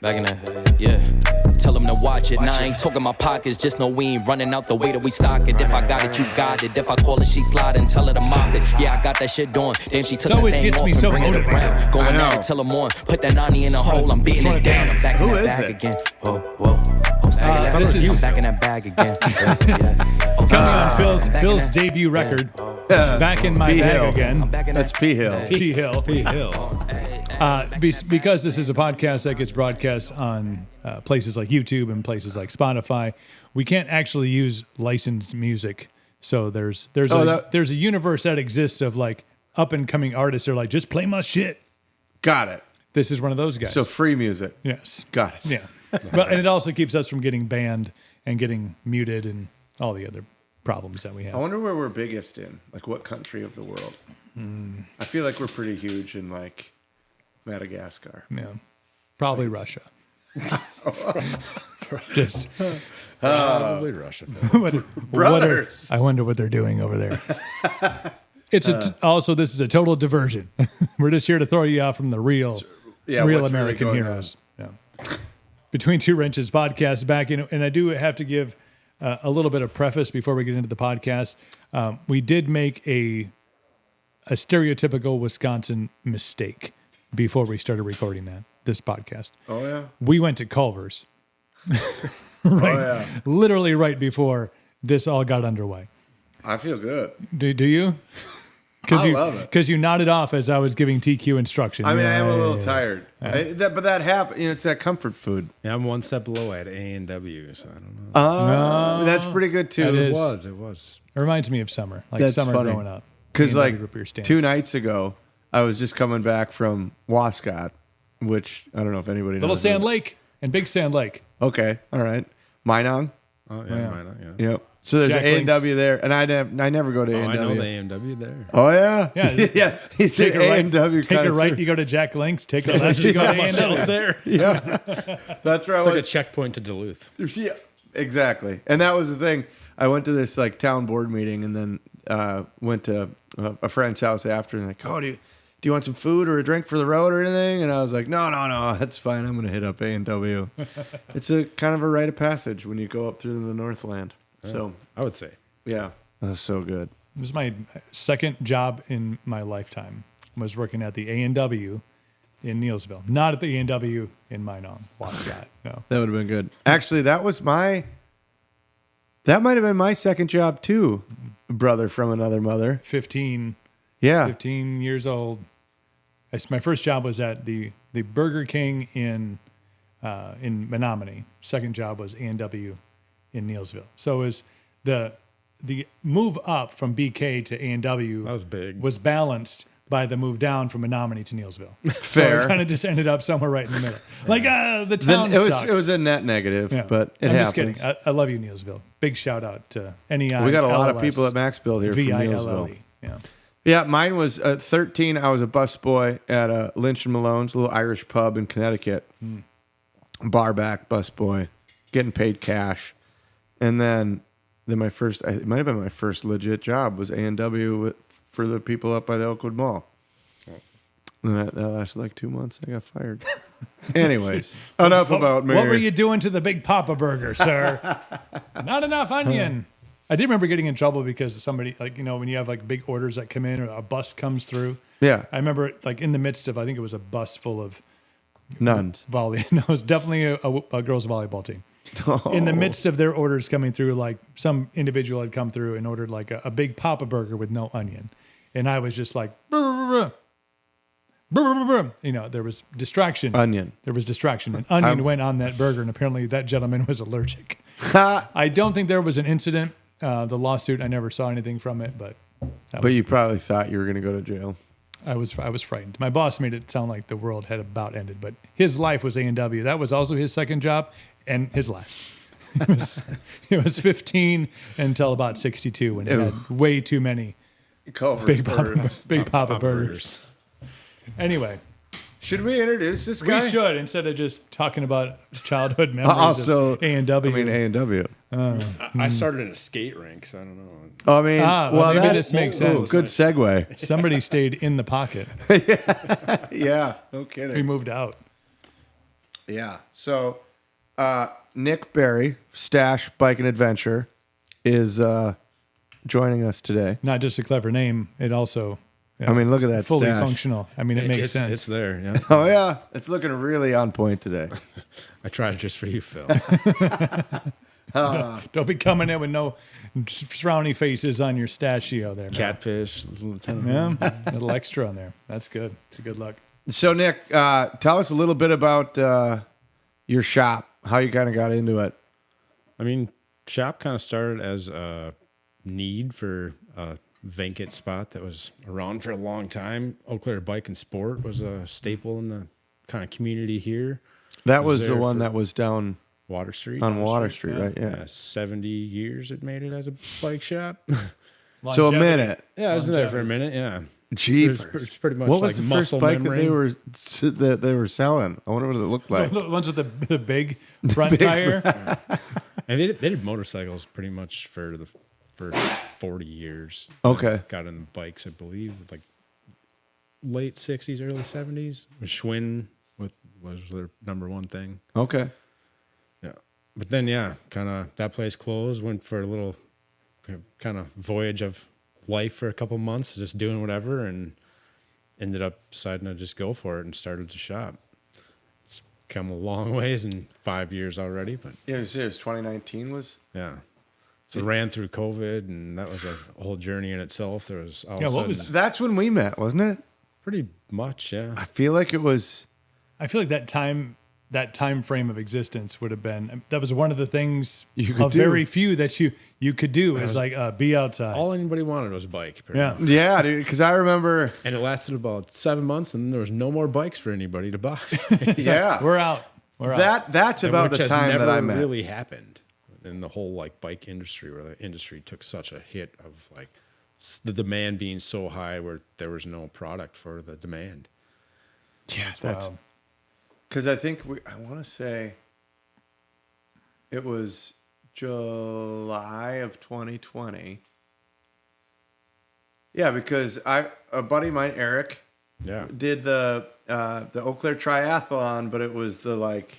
Back in that, yeah. Tell them to watch it. Now I ain't talking my pockets. Just know we ain't running out the way that we stock it. If I got it, you got it. If I call it, she slide and tell her to mop it. Yeah, I got that shit doing. Damn, she took the thing off and bring it around. Going at it till I'm on. Put that 90 in a hole. I'm beating it down. I'm back in that bag again. Whoa. Say that. I'm back in that bag again. Coming on Phil's debut record. Back in my bag again. That's P-Hill. Because this is a podcast that gets broadcast on places like YouTube and places like Spotify, we can't actually use licensed music. So there's a universe that exists of like up and coming artists. They're like, just play my shit. Got it. This is one of those guys. So free music. Yes. Got it. Yeah. And it also keeps us from getting banned and getting muted and all the other problems that we have. I wonder where we're biggest in. Like what country of the world? I feel like we're pretty huge in like Madagascar. Yeah. Probably Russia. Just probably Russia. Brothers. I wonder what they're doing over there. It's also this is a total diversion. We're just here to throw you out from the real American really heroes. Yeah. Between Two Wrenches podcast back in, and I do have to give a little bit of preface before we get into the podcast. We did make a stereotypical Wisconsin mistake before we started recording this podcast. Oh yeah. We went to Culver's. Literally right before this all got underway. I feel good. Do you? I love it. Because you nodded off as I was giving TQ instructions. I mean, I am a little tired. But that happened. You know, it's that comfort food. Yeah, I'm one step below at A&W, so I don't know. Oh, that's pretty good too. It was. It reminds me of summer. Like That's summer funny. growing up. Because like root beer stands. 2 nights ago, I was just coming back from Wascott, which I don't know if anybody knows. Little Sand Lake and Big Sand Lake. Okay, all right. Minong. Oh Yeah. yeah. Yep. So there's Jack A&W Link's. there, and I never go to A&W. I know the A&W there. Oh yeah, Yeah. yeah. He's Take an a right, A&W take a right, connoisseur. you go to Jack Link's. Take a left, you go to A&W. there. Yeah, that's where I It's like a was. checkpoint to Duluth. Yeah, exactly. And that was the thing. I went to this like town board meeting, and then went to a friend's house after, and like, oh, do you want some food or a drink for the road or anything? And I was like, no, that's fine. I'm gonna hit up A&W. It's a kind of a rite of passage when you go up through the Northland. So I would say. yeah, that's so good. It was my second job in my lifetime. Was working at the A&W in Neilsville. Not at the A&W in Minong, Wascott. No. That would have been good. Actually, that might have been my second job too. Brother from another mother. 15 Yeah. 15 years old. My first job was at the Burger King in Menominee. Second job was A&W in Neilsville. So it was the move up from BK to A&W That was big. was balanced by the move down from Menominee to Neilsville. Fair. So it kind of just ended up somewhere right in the middle. Like the town It sucks. was a net negative, Yeah. but it I'm happens. just kidding. I love you, Neilsville. Big shout out to NEI. We got a lot of LLS, people at Max-Bilt here from VILLE. Neilsville. Yeah. Yeah, mine was 13. I was a busboy at Lynch and Malone's, a little Irish pub in Connecticut. Barback busboy, getting paid cash. And then my first, it might have been my first legit job, was A&W for the people up by the Oakwood Mall. And that lasted like 2 months. I got fired. Anyways, enough about me. What were you doing to the Big Papa Burger, sir? Not enough onion. I did remember getting in trouble because somebody, like, you know, when you have like big orders that come in or a bus comes through. Yeah, I remember like in the midst of, I think it was a bus full of nuns. volley. No, it was definitely a girls' volleyball team. Oh. In the midst of their orders coming through, like some individual had come through and ordered like a Big Papa Burger with no onion. And I was just like, brr, brr, brr, brr. You know, there was distraction. Onion. There was distraction. And onion went on that burger, and apparently that gentleman was allergic. I don't think there was an incident. The lawsuit, I never saw anything from it, but You probably thought you were going to go to jail. I was frightened. My boss made it sound like the world had about ended, but his life was A&W. That was also his second job and his last. It was 15 until about 62 when it had way too many Big Papa burgers. Anyway, Should we introduce this guy? we should, instead of just talking about childhood memories Also, of A&W. I mean, A&W. I started in a skate rink, so I don't know. I mean, well, maybe this makes sense. Good segue. Somebody stayed in the pocket. Yeah, no kidding. We moved out. Yeah. So, Nic Barry, Stache Bike and Adventure, is joining us today. Not just a clever name, it also. I mean, look at that fully stash. functional. I mean, it makes It's sense. there. Yeah. Oh yeah, it's looking really on point today. I tried just for you, Phil. Don't be coming in with no frowny faces on your stachio there. Man. Catfish. Yeah, a little extra on there. That's good. It's a good look. So, Nick, tell us a little bit about your shop, how you kind of got into it. I mean, shop kind of started as a need for a vacant spot that was around for a long time. Eau Claire Bike and Sport was a staple in the kind of community here. That was the there one for- that was down Water Street. on Water Street, right? Yeah. Yeah, 70 years it made it as a bike shop. So a Longevity. minute. Yeah, I was there for a minute. Yeah. Jeepers. It's pretty much What was like the first muscle bike memory. that they were selling? I wonder what it looked So like. the ones with the big front tire. And they did motorcycles pretty much for 40 years. Okay. Got in the bikes, I believe, like late 60s, early 70s. Schwinn was their number one thing. Okay. Yeah. But then, yeah, kind of that place closed, went for a little kind of voyage of life for a couple months, just doing whatever, and ended up deciding to just go for it and started to shop. It's come a long ways in 5 years already, but Yeah, it was 2019 was. yeah. So ran through COVID, and that was a whole journey in itself. There was all Yeah, of a what sudden, was- That's when we met, wasn't it? pretty much, yeah. I feel like it was. I feel like that time frame of existence would have been, that was one of the things You could of do. very few that you could do is like be outside. All anybody wanted was a bike. pretty Yeah. much. Yeah, dude. Because I remember. And it lasted about 7 months, and then there was no more bikes for anybody to buy. Yeah. We're out. We're out. That's about Which the has time never that I met. really happened in the whole like bike industry, where the industry took such a hit of like the demand being so high where there was no product for the demand. Yeah, that's Wow. because I think I want to say it was July of 2020. Yeah, because a buddy of mine, Eric, Yeah. did the Eau Claire triathlon, but it was the like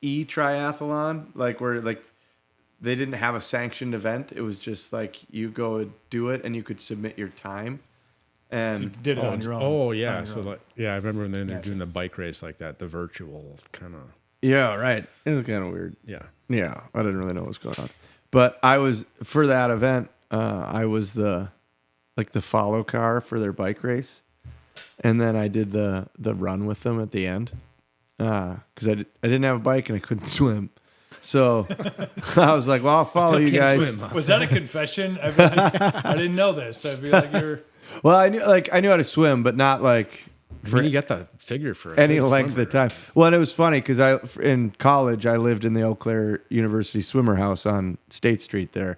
triathlon, like where like they didn't have a sanctioned event. It was just like you go do it and you could submit your time. And You did it on your own. Oh On yeah. your So own. like, yeah, I remember when they're doing the bike race like that, the virtual kind of. yeah, right. It was kind of weird. Yeah. Yeah, I didn't really know what was going on, but I was for that event. I was the follow car for their bike race, and then I did the run with them at the end because I didn't have a bike and I couldn't swim, so I was like, "Well, I'll follow you Can't guys." swim, huh? Was that a confession? I didn't know this. I feel like you're. Well, I knew how to swim, but not like I mean, you got the figure for any good length swimmer. of time. Well, and it was funny because in college I lived in the Eau Claire University swimmer house on State Street there.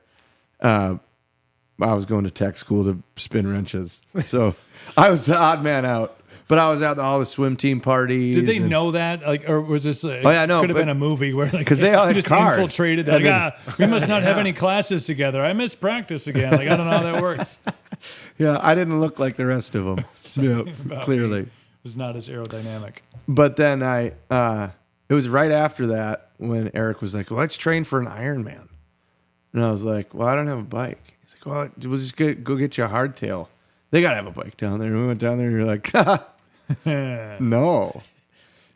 I was going to tech school to spin wrenches, so I was the odd man out. But I was at all the swim team parties. Did they and- know that? Like, or was this? Oh, yeah, no, Could have but- been a movie where like 'Cause they all you had just cars. infiltrated. And Like, then- we must not have any classes together. I missed practice again. Like, I don't know how that works. Yeah, I didn't look like the rest of them. Yeah, about clearly. It was not as aerodynamic. But then it was right after that when Eric was like, well, let's train for an Ironman. And I was like, well, I don't have a bike. He's like, well, we'll just go get you a hardtail. They got to have a bike down there. And we went down there and you're like, no.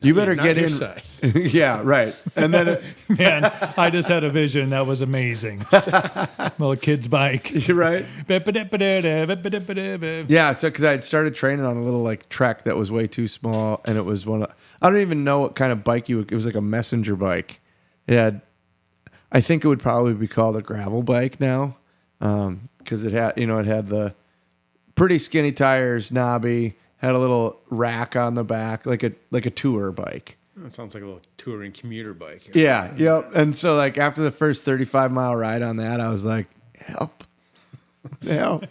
You better Not get your in. size. Yeah, right. And then, Man, I just had a vision that was amazing. Little kid's bike. you're right. Yeah. Yeah, so because I had started training on a little like trek that was way too small, and it was I don't even know what kind of bike it was like a messenger bike. It had, I think it would probably be called a gravel bike now, because it had the pretty skinny tires, knobby, had a little rack on the back, like a tour bike. It sounds like a little touring commuter bike. Yeah, yep. And so like after the first 35-mile ride on that, I was like, help. Help.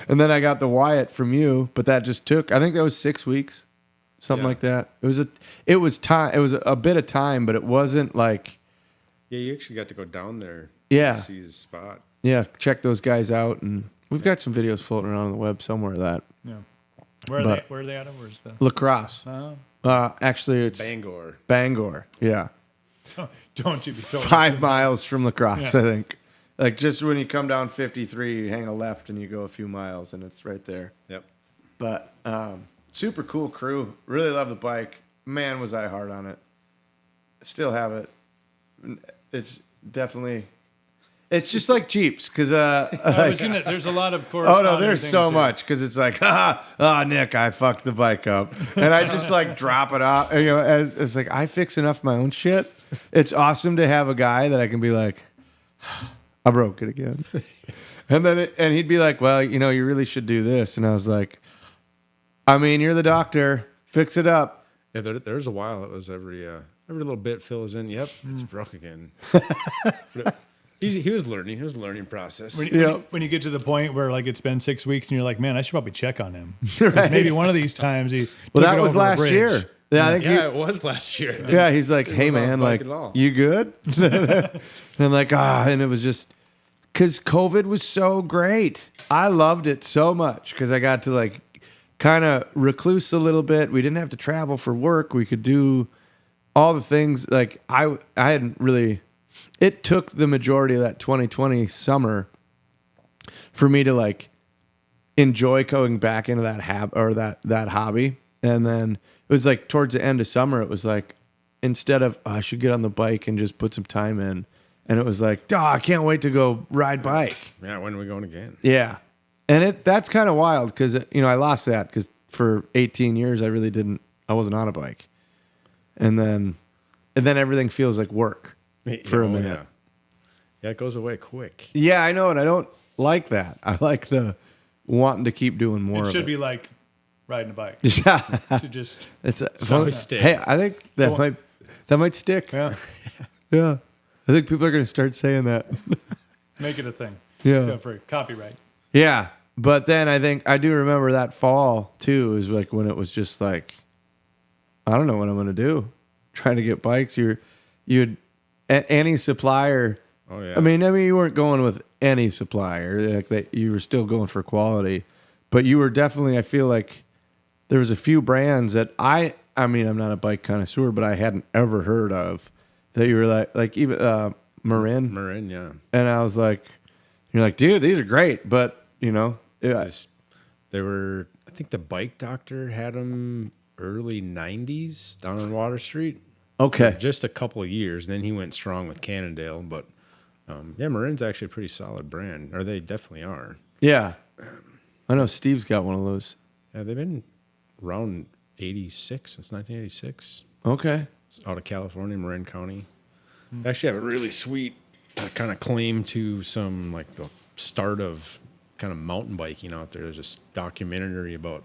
And then I got the Wyatt from you, but that just took, I think that was 6 weeks, something Yeah. like that. It was a bit of time, but it wasn't like, Yeah, you actually got to go down there. Yeah. To see his spot. yeah, check those guys out. And we've got some videos floating around on the web somewhere of that. Yeah. Where are But- they? Where are they out of? Where's the? Lacrosse. Oh, Actually, it's Bangor. Bangor. Yeah. Don't you be totally 5 miles from La Crosse, I think. Like just when you come down 53, you hang a left and you go a few miles, and it's right there. Yep. But super cool crew. Really love the bike. Man, was I hard on it. Still have it. It's definitely. It's just like Jeeps, because there's a lot of oh corresponding no, there's things so here. much, because it's like, Nick, I fucked the bike up, and I just like drop it off. You know, as it's like I fix enough of my own shit. It's awesome to have a guy that I can be like, I broke it again, and he'd be like, well, you know, you really should do this, and I was like, I mean, you're the doctor, fix it up. Yeah, there's a while it was every little bit fills in. Yep, it's broke again. He was learning. It was a learning process. When you get to the point where like it's been 6 weeks and you're like, man, I should probably check on him. Right. Maybe one of these times he. Well, took that it was over a last bridge. year. Yeah, I think It was last year. yeah, he's like, hey man, like, you good? And I'm like, and it was just because COVID was so great. I loved it so much because I got to like kind of recluse a little bit. We didn't have to travel for work. We could do all the things. Like I hadn't really. It took the majority of that 2020 summer for me to like enjoy going back into that that hobby. And then it was like towards the end of summer, it was like instead of I should get on the bike and just put some time in, and it was like, I can't wait to go ride bike. Yeah, when are we going again? Yeah, and that's kind of wild because you know I lost that because for 18 years I wasn't on a bike, and then everything feels like work. For a minute. Yeah, it goes away quick. Yeah, I know, and I don't like that. I like the wanting to keep doing more It of should it. be like riding a bike. Yeah. Should just It's always stick. Hey, I think that might stick. yeah, Yeah. I think people are going to start saying that. make it a thing. Yeah. Feel free. Copyright. Yeah. But then I think I do remember that fall too, is like when it was just like, I don't know what I'm going to do. Trying to get bikes. You'd any supplier. Oh yeah. I mean, you weren't going with any supplier. Like that, you were still going for quality, but you were definitely. I feel like there was a few brands that I mean, I'm not a bike connoisseur, but I hadn't ever heard of. That you were like even Marin. Marin, yeah. And I was like, you're like, dude, these are great, but you know, They were. I think the Bike Doctor had them early '90s down on Water Street. okay. Just a couple of years. Then he went strong with Cannondale, but yeah, Marin's actually a pretty solid brand, or they definitely are. Yeah, I know Steve's got one of those. Yeah, they've been around 86 since 1986. Okay. It's out of California, Marin County. They actually have a really sweet kind of claim to some like the start of kind of mountain biking out there. There's this documentary about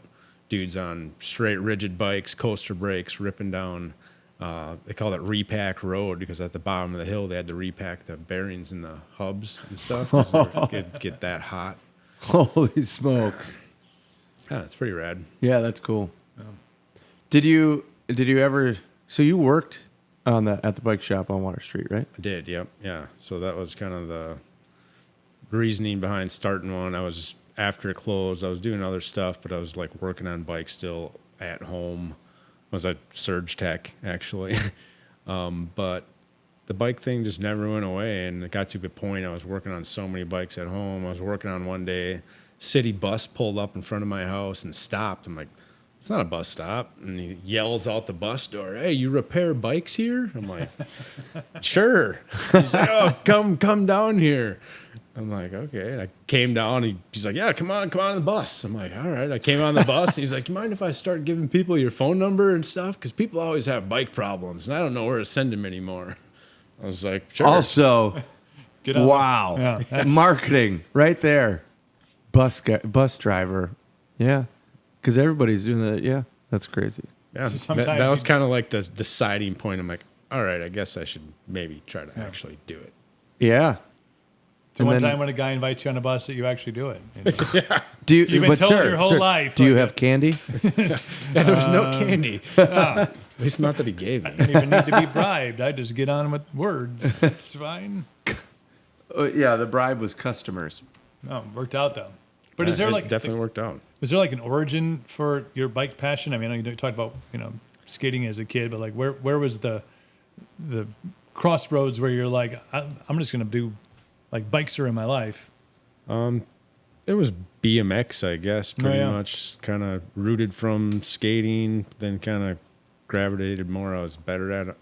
dudes on straight rigid bikes, coaster brakes, ripping down. They call it repack road because at the bottom of the hill they had to repack the bearings and the hubs and stuff. 'Cause get that hot. Holy smokes. Yeah, it's pretty rad. Yeah, that's cool. Did you ever? So you worked at the bike shop on Water Street, right? I did, yep, yeah. So that was kind of the reasoning behind starting one. I was after it closed, I was doing other stuff, but I was like working on bikes still at home. I was at Surge Tech actually, but the bike thing just never went away, and it got to a point I was working on so many bikes at home. I was working on one day, city bus pulled up in front of my house and stopped. I'm like, it's not a bus stop. And he yells out the bus door, hey, you repair bikes here? I'm like, sure. He's like, oh, come down here. I'm like, okay. And I came down. He's like, yeah, come on the bus. I'm like, all right. I came on the bus. He's like, you mind if I start giving people your phone number and stuff? Because people always have bike problems, and I don't know where to send them anymore. I was like, sure. Also, Get on wow, Yeah, that's- marketing right there. Bus driver, yeah, because everybody's doing that. Yeah, that's crazy. Yeah, So sometimes that was you- kind of like the deciding point. I'm like, all right, I guess I should maybe try to actually do it. Yeah. So And one then- time when a guy invites you on a bus that you actually do it. Do you? You've been but told sir, your whole sir, life, Do you like have candy? Yeah, there was no candy. At least not that he gave me. I don't even need to be bribed. I just get on with words. It's fine. Yeah, the bribe was customers. No, worked out though. But is there It like definitely worked out? was there like an origin for your bike passion? I mean, you talked about skating as a kid, but like where was the crossroads where you're like, I'm just gonna do like bikes are in my life? It was BMX, I guess, pretty much kind of rooted from skating, then kind of gravitated more. I was better at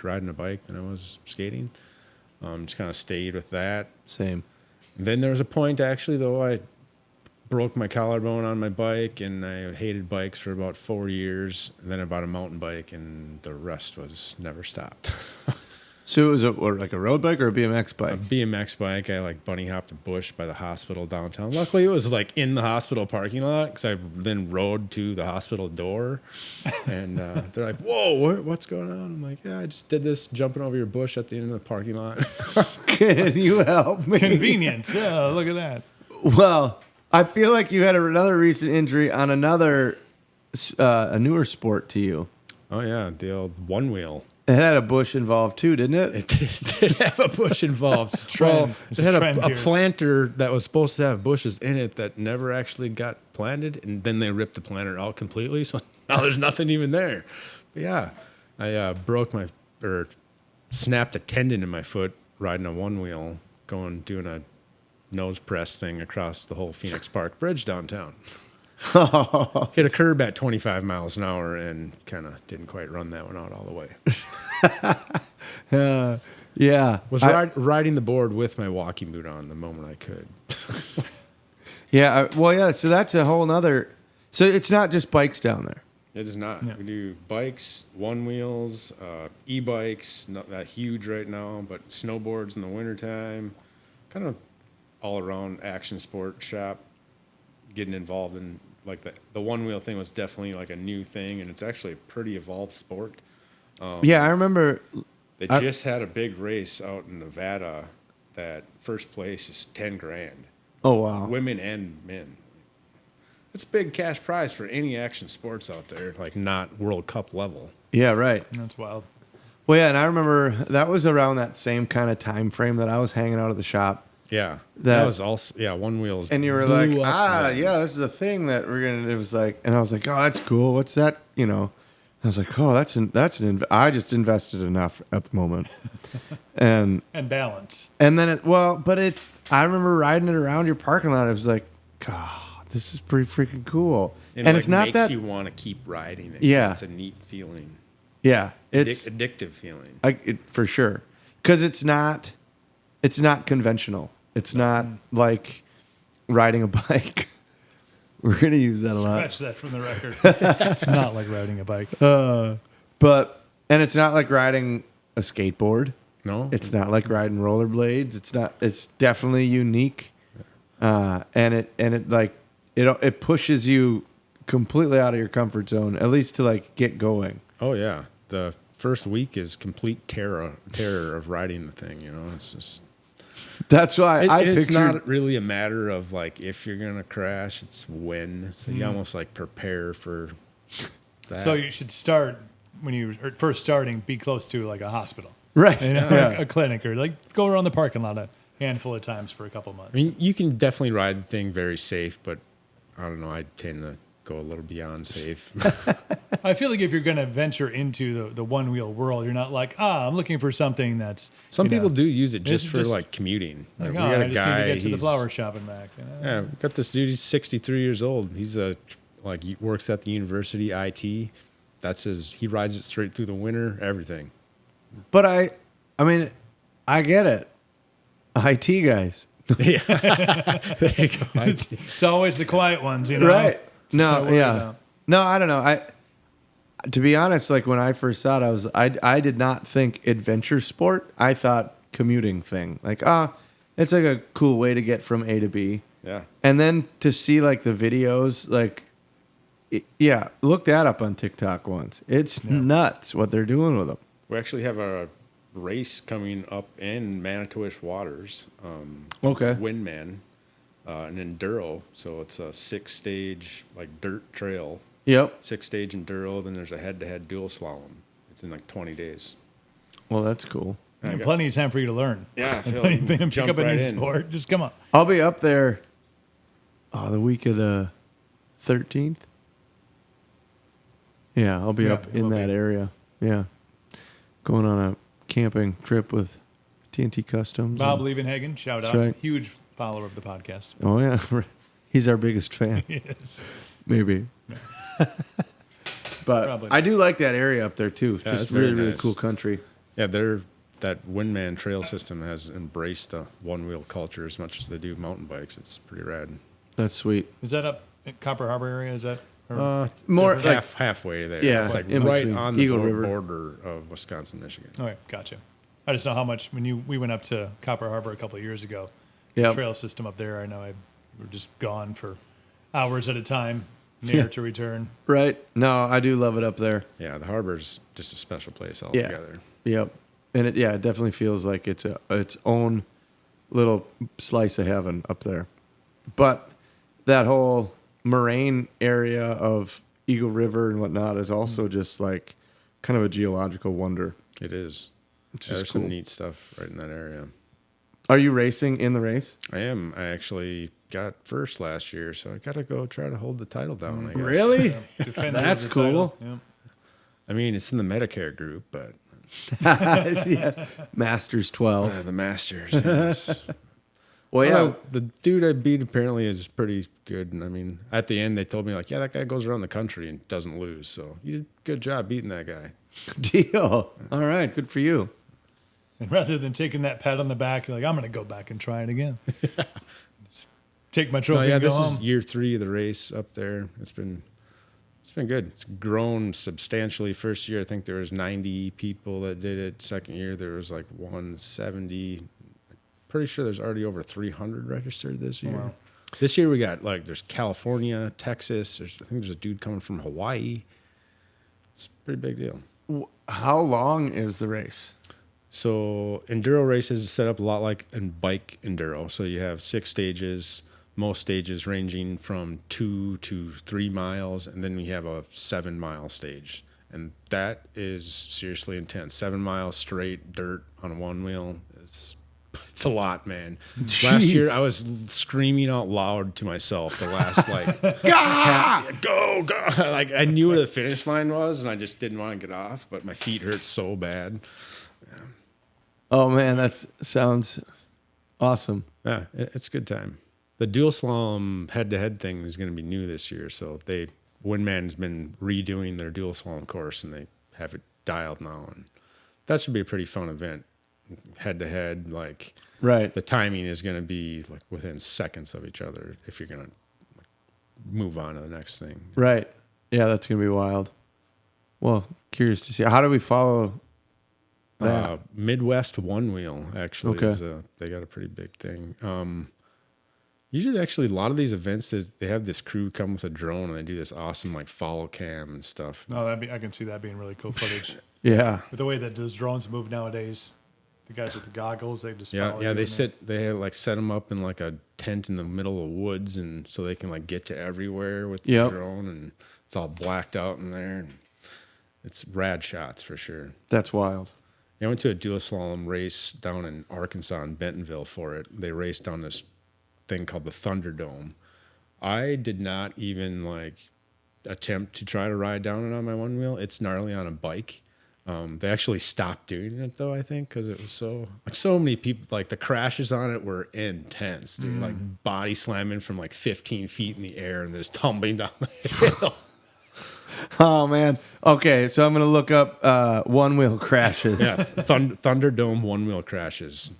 riding a bike than I was skating. Just kind of stayed with that. Same. Then there was a point, actually, though, I broke my collarbone on my bike, and I hated bikes for about 4 years. And then I bought a mountain bike, and the rest was never stopped. So it was like a road bike or a BMX A bike? BMX bike. I like bunny hopped a bush by the hospital downtown. Luckily, it was like in the hospital parking lot because I then rode to the hospital door, and they're like, "Whoa, what's going on?" I'm like, "Yeah, I just did this jumping over your bush at the end of the parking lot." Can you help me? Convenience. Yeah, look at that. Well, I feel like you had another recent injury on another, a newer sport to you. Oh yeah, the old one wheel. It had a bush involved too, didn't it? It did have a bush involved. trend. It had Trend a here. planter that was supposed to have bushes in it that never actually got planted, and then they ripped the planter out completely. So now there's nothing even there. But yeah, I snapped a tendon in my foot riding a one wheel, doing a nose press thing across the whole Phoenix Park Bridge downtown. Hit a curb at 25 miles an hour and kind of didn't quite run that one out all the way. Yeah. Was riding the board with my walking boot on the moment I could. Yeah. So that's a whole nother. So it's not just bikes down there. It is not. Yeah. We do bikes, one wheels, e-bikes, not that huge right now, but snowboards in the wintertime. Kind of all around action sport shop. Getting involved in like the one wheel thing was definitely like a new thing, and it's actually a pretty evolved sport. Yeah, I remember. They just had a big race out in Nevada that first place is $10,000. Oh wow. Women and men. It's a big cash prize for any action sports out there, like not World Cup level. Yeah. Right. That's wild. Well, yeah, and I remember that was around that same kind of time frame that I was hanging out at the shop. Yeah, That- that was also one wheels. And you were like, this is a thing that we're gonna. It was like, and I was like, oh, that's cool. What's that? You know, I was like, oh, I just invested enough at the moment, and balance. and then I remember riding it around your parking lot. I was like, God, this is pretty freaking cool. And it it's not makes that. you want to keep riding it. Yeah. It's a neat feeling. Yeah, it's addictive feeling. for sure, because it's not conventional. It's not like riding a bike. We're gonna use that a lot. Scratch that from the record. It's not like riding a bike. And it's not like riding a skateboard. No, It's not like riding rollerblades. It's definitely unique. And it pushes you completely out of your comfort zone, at least to like get going. Oh yeah, the first week is complete terror of riding the thing. You know, it's just. That's why It's not really a matter of like if you're gonna crash; it's when. So you almost like prepare for that. So you should start when you are first starting. Be close to like a hospital, right. you know, Yeah. a clinic, or like go around the parking lot a handful of times for a couple months. I mean, you can definitely ride the thing very safe, but I don't know. I tend to go a little beyond safe. I feel like if you're going to venture into the one wheel world, you're not like, I'm looking for something that's. Some people do use it it's just for just- like commuting. Like, We I got a just need guy. to get to the he's- flower shop and back. You know? Yeah, we got this dude. He's 63 years old. He's he works at the university IT. That's he rides it straight through the winter. Everything. But I mean, I get it. IT guys, Yeah. There you go. It's always the quiet ones, you know. right? to No, worry yeah. about. No, I don't know. To be honest, like when I first saw it, I did not think adventure sport. I thought commuting thing. Like, it's like a cool way to get from A to B. Yeah. And then to see like the videos, look that up on TikTok once. It's nuts what they're doing with them. We actually have a race coming up in Manitowish waters. Okay. Windman, an enduro. So it's a 6-stage like dirt trail. Yep. 6-stage enduro. Then there's a head-to-head dual slalom. It's in like 20 days. Well, that's cool. And plenty of time for you to learn. Yeah, I feel Plenty like of time to pick jump up a right new in. sport. Just come on. I'll be up there the week of the 13th. Yeah, I'll be Yeah, up in we'll that be. area. Yeah. Going on a camping trip with TNT Customs. Bob and- Liebenhagen, shout That's out. right. Huge follower of the podcast. Oh, yeah. He's our biggest fan. Yes. Maybe. But Probably. I do like that area up there, too. It's Yeah, just it's very really, really nice. cool country. Yeah, that Windman trail system has embraced the one wheel culture as much as they do mountain bikes. It's pretty rad. That's sweet. Is that up at Copper Harbor area? Is that? or- More like, Halfway there. Yeah, it's like in right between on the Eagle River. border of Wisconsin, Michigan. Okay, gotcha. I just know how much when we went up to Copper Harbor a couple of years ago. Yeah. The trail system up there. I know we were just gone for hours at a time, near to return. right? No, I do love it up there. Yeah, the harbor's just a special place Yeah. altogether. Yep. And it definitely feels like it's its own little slice of heaven up there. But that whole moraine area of Eagle River and whatnot is also just like kind of a geological wonder. It is. It's Yeah, just there's cool. some neat stuff right in that area. Are you racing in the race? I am. I actually got first last year, so I got to go try to hold the title down, I guess. Really? Defend That's the cool. title. Yeah. I mean, it's in the Medicare group, but Yeah. Masters 12. the Masters. Yes. Well, yeah. Well, the dude I beat apparently is pretty good. And I mean, at the end, they told me, like, yeah, that guy goes around the country and doesn't lose. So you did a good job beating that guy. Deal. All right. Good for you. And rather than taking that pat on the back, you're like, I'm going to go back and try it again. Just take my trophy Oh, yeah, and go this home. is year 3 of the race up there. It's been good. It's grown substantially. First year, I think there was 90 people that did it. Second year, there was like 170. Pretty sure there's already over 300 registered this year. Wow. This year we got there's California, Texas. I think there's a dude coming from Hawaii. It's a pretty big deal. How long is the race? So enduro races is set up a lot like in bike enduro. So you have 6 stages, most stages ranging from 2 to 3 miles, and then we have a 7-mile stage. And that is seriously intense. 7 miles straight dirt on one wheel. It's a lot, man. Last year I was screaming out loud to myself the last go. Like I knew where the finish line was and I just didn't want to get off, but my feet hurt so bad. Oh, man. That sounds awesome. Yeah, it's a good time. The dual slalom head-to-head thing is going to be new this year, so Windman's been redoing their dual slalom course, and they have it dialed now, and that should be a pretty fun event. Head-to-head, like Right. the timing is going to be like within seconds of each other if you're going to move on to the next thing. Right. Yeah, that's going to be wild. Well, curious to see. How do we follow that? Midwest One Wheel actually Okay. they got a pretty big thing. Usually, actually, a lot of these events they have this crew come with a drone and they do this awesome like follow cam and stuff. No, I can see that being really cool footage. Yeah. With the way that those drones move nowadays, the guys with the goggles, they just follow you Yeah. and They like set them up in like a tent in the middle of woods, and so they can like get to everywhere with the Yep. drone, and it's all blacked out in there. And it's rad shots for sure. That's wild. I went to a dual slalom race down in Arkansas in Bentonville for it. They raced on this thing called the Thunderdome. I did not even like attempt to try to ride down it on my one wheel. It's gnarly on a bike. They actually stopped doing it though, I think, because it was so many people. Like the crashes on it were intense, dude. Like body slamming from like 15 feet in the air and just tumbling down the hill. Oh, man. Okay, so I'm going to look up one-wheel crashes. Yeah, Thunderdome one wheel crashes.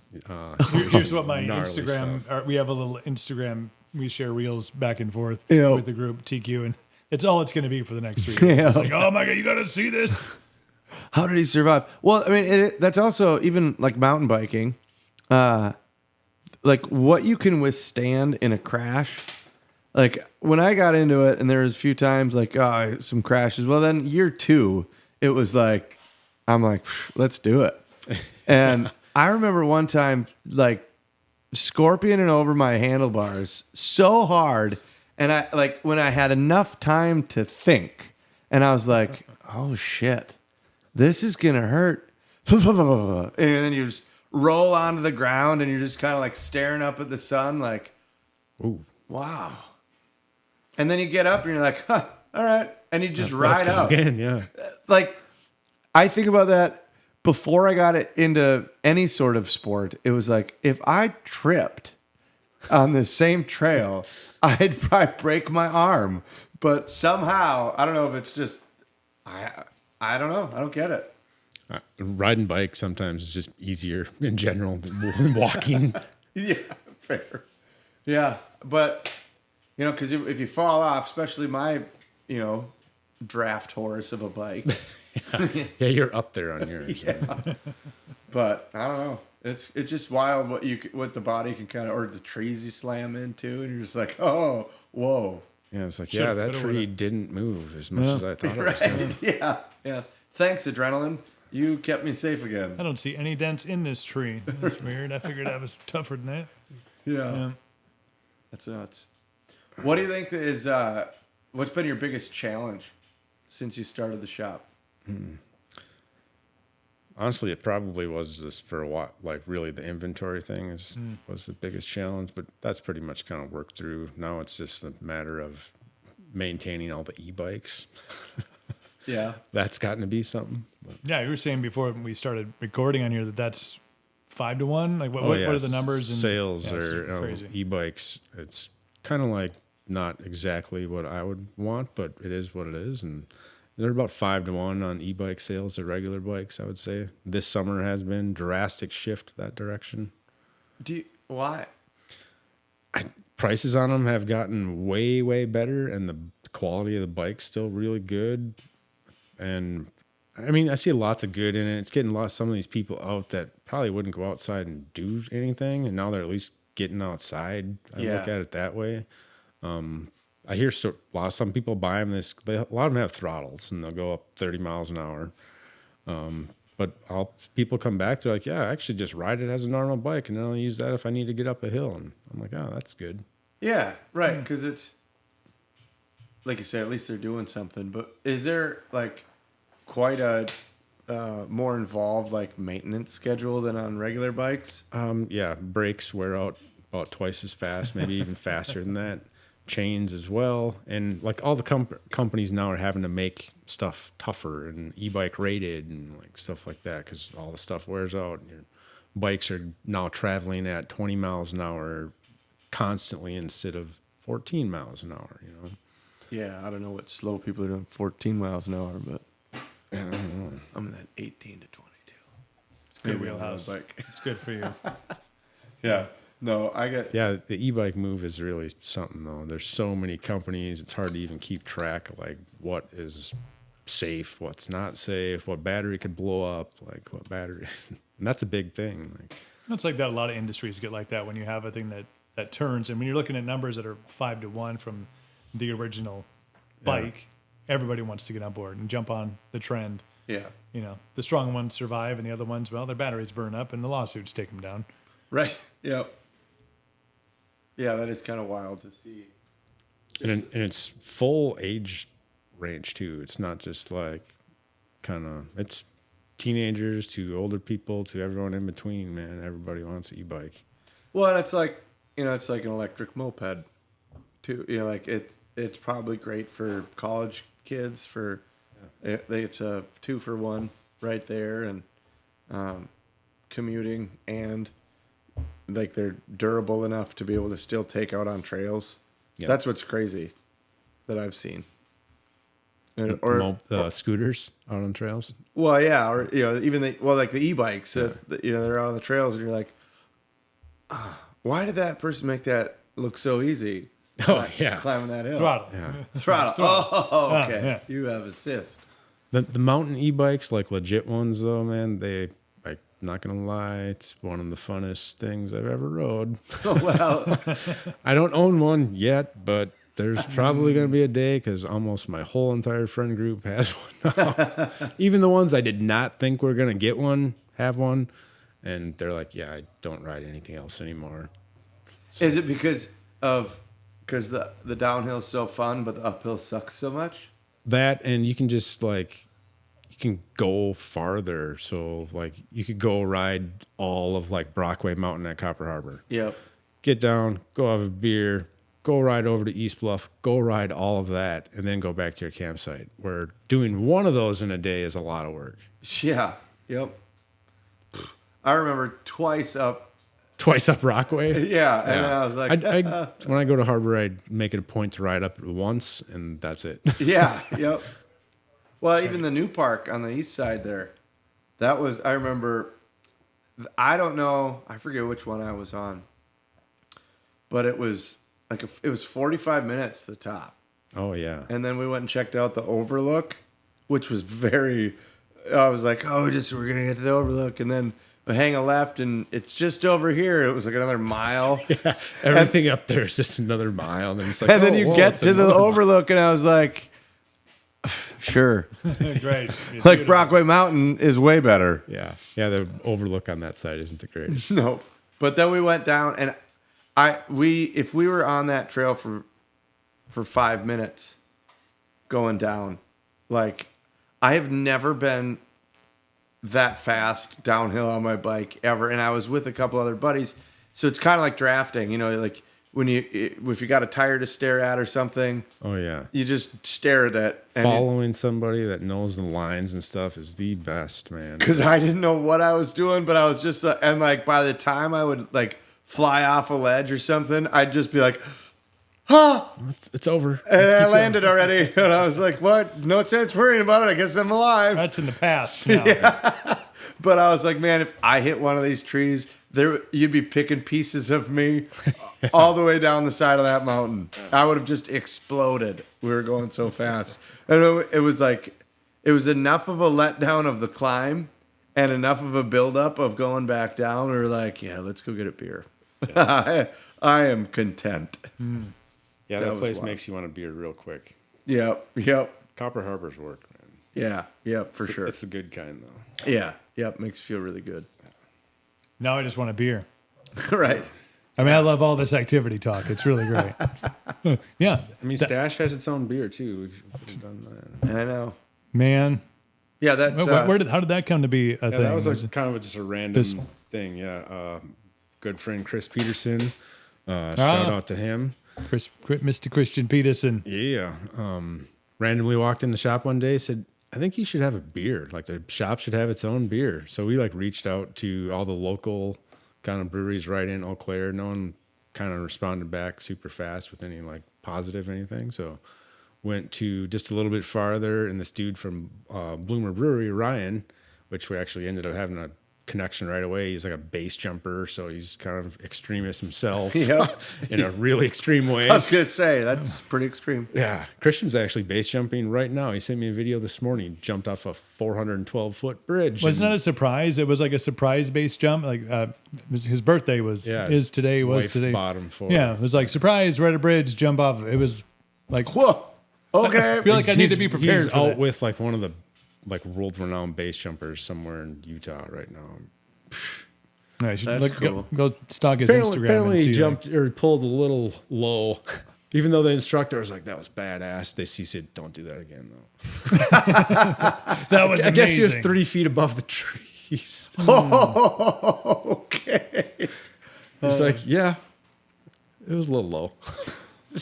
Here's what my Gnarly Instagram. stuff. We have a little Instagram. We share reels back and forth Yeah. with the group TQ, and it's all it's going to be for the next 3 Yeah. years. It's like, oh my god, you got to see this. How did he survive? Well, I mean, that's also even like mountain biking. Like what you can withstand in a crash. Like when I got into it, and there was a few times like some crashes. Well, then year 2, it was like I'm like, let's do it. And I remember one time like scorpioning over my handlebars so hard, and I like when I had enough time to think, and I was like, oh shit, this is gonna hurt. And then you just roll onto the ground, and you're just kind of like staring up at the sun, like, Ooh. wow. And then you get up and you're like, huh, all right. And you just ride out. Again, yeah. Like, I think about that before I got into any sort of sport. It was like, if I tripped on the same trail, I'd probably break my arm. But somehow, I don't know if it's just, I don't know. I don't get it. Riding bike sometimes is just easier in general than walking. Yeah, fair. Yeah, but, you know, because if you fall off, especially my, you know, draft horse of a bike. Yeah, you're up there on yours. Yeah. But I don't know. It's just wild what the body can kind of, or the trees you slam into, and you're just like, oh, whoa. Yeah, it's like, Should've that tree didn't move as much as I thought it was going to. Yeah, yeah. Thanks, adrenaline. You kept me safe again. I don't see any dents in this tree. That's weird. I figured I was tougher than that. Yeah. That's nuts. What do you think is, what's been your biggest challenge since you started the shop? Honestly, it probably was just for a while, like really the inventory thing was the biggest challenge, but that's pretty much kind of worked through. Now it's just a matter of maintaining all the e-bikes. Yeah. That's gotten to be something. But, Yeah, you were saying before we started recording on here that's 5 to 1. Like what are the numbers? And sales yeah, or crazy. e-bikes? It's kind of like not exactly what I would want, but it is what it is. And they're about 5 to 1 on e-bike sales to regular bikes, I would say. This summer has been drastic shift that direction. Why? Prices on them have gotten way, way better, and the quality of the bike's still really good. And I mean, I see lots of good in it. It's getting some of these people out that probably wouldn't go outside and do anything, and now they're at least getting outside. I look at it that way. I hear some people buy them. A lot of them have throttles, and they'll go up 30 miles an hour. But people come back, they're like, yeah, I actually just ride it as a normal bike, and then I'll use that if I need to get up a hill. And I'm like, oh, that's good. Yeah, right. Because it's, like you say, at least they're doing something. But is there like quite a more involved like maintenance schedule than on regular bikes? Yeah, brakes wear out about twice as fast, maybe even faster than that. Chains as well, and like all the companies now are having to make stuff tougher and e-bike rated and like stuff like that because all the stuff wears out. And your bikes are now traveling at 20 miles an hour constantly instead of 14 miles an hour. You know. Yeah, I don't know what slow people are doing 14 miles an hour, but I don't know. I'm in that 18 to 22. It's Good good wheelhouse. bike. It's good for you. Yeah. No, I get. Yeah, the e-bike move is really something though. There's so many companies; it's hard to even keep track of like what is safe, what's not safe, what battery could blow up, like what battery, and that's a big thing. Like, It's like that. A lot of industries get like that when you have a thing that turns, and when you're looking at numbers that are 5 to 1 from the original bike, everybody wants to get on board and jump on the trend. Yeah. You know, the strong ones survive, and the other ones, well, their batteries burn up, and the lawsuits take them down. Right. Yep. Yeah, that is kind of wild to see. and it's full age range too. It's not just like it's teenagers to older people to everyone in between. Man, everybody wants an e-bike. Well, and it's like it's like an electric moped, too. You know, like it's probably great for college kids. It's a 2-for-1 right there, and commuting, and like they're durable enough to be able to still take out on trails. Yeah. That's what's crazy that I've seen. Or scooters out on trails. Well, yeah, or even like the e-bikes that they're out on the trails, and you're like, why did that person make that look so easy? Oh yeah, climbing that hill. Throttle. Yeah. Throttle. Oh, okay. Yeah. You have assist. The mountain e-bikes, like legit ones though, man, they like, not gonna lie, it's one of the funnest things I've ever rode. Oh well. I don't own one yet, but there's probably gonna be a day because almost my whole entire friend group has one now. Even the ones I did not think were gonna get one have one, and they're like, yeah, I don't ride anything else anymore. So, is it because the downhill's so fun, but the uphill sucks so much? That, and you can just you can go farther. So like you could go ride all of like Brockway Mountain at Copper Harbor. Yep. Get down, go have a beer, go ride over to East Bluff, go ride all of that, and then go back to your campsite. Where doing one of those in a day is a lot of work. Yeah. Yep. I remember twice up Rockaway. Yeah, and then I was like, when I go to Harbor, I make it a point to ride up once, and that's it. yeah, yep. Well, even the new park on the east side there, that was, I remember, I don't know, I forget which one I was on, but it was like, it was 45 minutes to the top. Oh, yeah. And then we went and checked out the overlook, which was I was like, we're going to get to the overlook. And then we hang a left, and it's just over here. It was like another mile. Yeah, everything up there is just another mile. And then it's like, and then you get to the overlook, and I was like, sure. Great. Like Brockway Mountain is way better. Yeah. Yeah, the overlook on that side isn't the greatest. No. But then we went down, and if we were on that trail for 5 minutes going down, like, I have never been that fast downhill on my bike ever, and I was with a couple other buddies, so it's kind of like drafting, you know, like if you got a tire to stare at or something. Oh yeah, you just stare at it. Following somebody that knows the lines and stuff is the best, man. Because I didn't know what I was doing, but I was just and like by the time I would like fly off a ledge or something, I'd just be like, it's over. And I landed already. And I was like, what? No sense worrying about it. I guess I'm alive. That's in the past now. Yeah. But I was like, man, if I hit one of these trees, you'd be picking pieces of me all the way down the side of that mountain. I would have just exploded. We were going so fast. And it was like, it was enough of a letdown of the climb and enough of a buildup of going back down. We were like, yeah, let's go get a beer. I am content. Yeah, that place makes you want a beer real quick. Yep. Copper Harbor's work, man. Yeah, for sure. It's the good kind, though. Yeah, makes you feel really good. Now I just want a beer. Right. I mean, I love all this activity talk. It's really great. Yeah. I mean, Stache has its own beer, too. We should have done that. I know. Man. Yeah, that's... how did that come to be a thing? That was kind of just a random thing, yeah. Good friend Chris Peterson. Shout out to him. Mr. Christian Peterson. Yeah. Randomly walked in the shop one day, said, I think you should have a beer. Like the shop should have its own beer. So we reached out to all the local kind of breweries right in Eau Claire. No one kind of responded back super fast with any positive anything. So went to just a little bit farther, and this dude from Bloomer Brewery, Ryan, which we actually ended up having a connection right away. He's like a base jumper, so he's kind of extremist himself. Yep. In a really extreme way. I was gonna say that's pretty extreme. Yeah, Christian's actually base jumping right now. He sent me a video this morning. He jumped off a 412-foot bridge. Wasn't that a surprise? It was like a surprise base jump. His birthday was today. Bottom four. Yeah, it was like surprise, right at a bridge, jump off. It was like whoa. Okay. I feel like I need to be prepared. He's for out that. with one of the world-renowned base jumpers somewhere in Utah right now. Right, That's cool. Go stalk his Apparently Instagram. he jumped or pulled a little low. Even though the instructor was like, that was badass. He said, don't do that again, though. That was I guess he was amazing. 3 feet above the trees. Okay. He's like, yeah, it was a little low.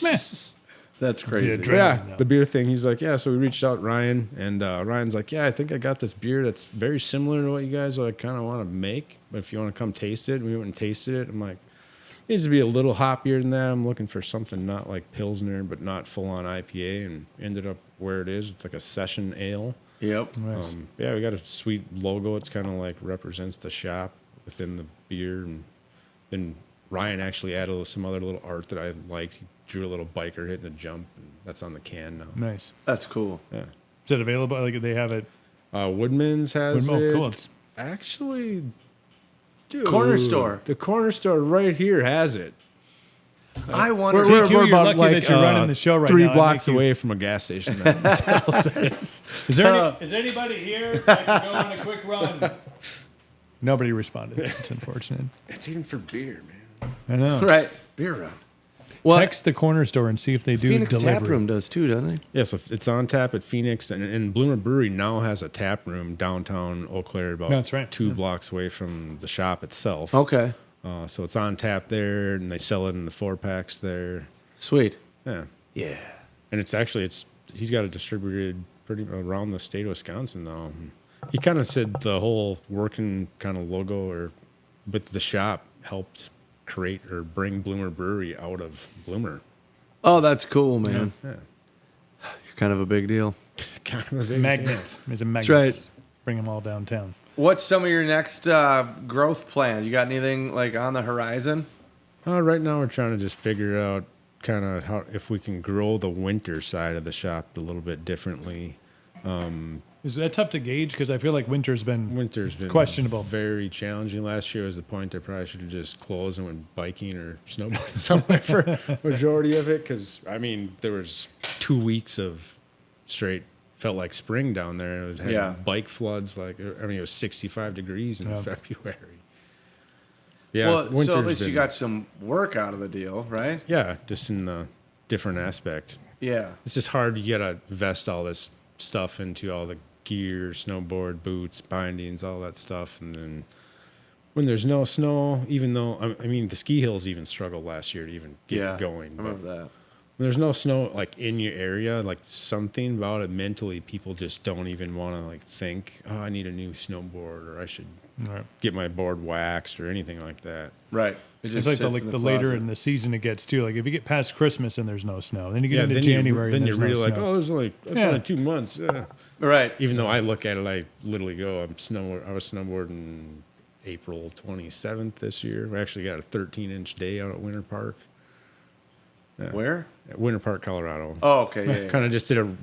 Man. That's crazy. The beer thing. He's like, yeah. So we reached out Ryan, and Ryan's like, yeah, I think I got this beer that's very similar to what you guys kind of want to make. But if you want to come taste it, we went and tasted it. I'm like, it needs to be a little hoppier than that. I'm looking for something not like Pilsner, but not full on IPA, and ended up where it is. It's like a session ale. Yep. Nice. Yeah, we got a sweet logo. It's kind of represents the shop within the beer, and then Ryan actually added some other little art that I liked. He drew a little biker hitting a jump, and that's on the can now. Nice. That's cool. Yeah. Is it available? They have it. Woodman's has Oh, it. cool. Actually, dude, Corner store. The corner store right here has it. I wonder. TQ, you're lucky that you're running the show right 3 now. blocks Thank you. away from a gas station. That sells it. Is there anybody here that can go on a quick run? Nobody responded. It's unfortunate. It's even for beer, man. I know. Right. Beer run. Well, Text the corner store and see if they do Phoenix delivery. Tap Room does too, doesn't it? Yeah, so it's on tap at Phoenix, and Bloomer Brewery now has a tap room downtown Eau Claire, about That's right. 2 blocks away from the shop itself. Okay. So it's on tap there, and they sell it in the 4-packs there. Sweet. Yeah. Yeah. And he's got it distributed pretty around the state of Wisconsin now. He kind of said the whole working kind of logo or with the shop helped create or bring Bloomer Brewery out of Bloomer. Oh, that's cool, man. Yeah. You're kind of a big deal. Kind of a big Magnet. He's a magnet. That's right. Bring them all downtown. What's some of your next growth plan? You got anything like on the horizon? Right now we're trying to just figure out kind of how if we can grow the winter side of the shop a little bit differently. Is that tough to gauge? Because I feel like winter's been questionable. Very challenging. Last year was the point I probably should have just closed and went biking or snowboarding somewhere for majority of it. Because I mean, there was 2 weeks of straight felt like spring down there. It had bike floods. It was 65 degrees in February. Yeah, well, so at least you got some work out of the deal, right? Yeah, just in the different aspect. Yeah, it's just hard. You gotta vest all this stuff into all the gear, snowboard, boots, bindings, all that stuff. And then when there's no snow, even though, I mean, the ski hills even struggled last year to even get going. I remember that. When there's no snow, like in your area, like something about it mentally, people just don't even want to like think, oh, I need a new snowboard or I should get my board waxed or anything like that. Right. It's like the later in the season it gets too. Like if you get past Christmas and there's no snow, then you get into January. Then and you're there's really no like, snow. oh, there's only 2 months. Yeah. Right. Even though I look at it, I literally go, I was snowboarding April 27th this year. We actually got a 13-inch day out at Winter Park. Yeah. Where? At Winter Park, Colorado. Oh, okay. Yeah, Kind of just did a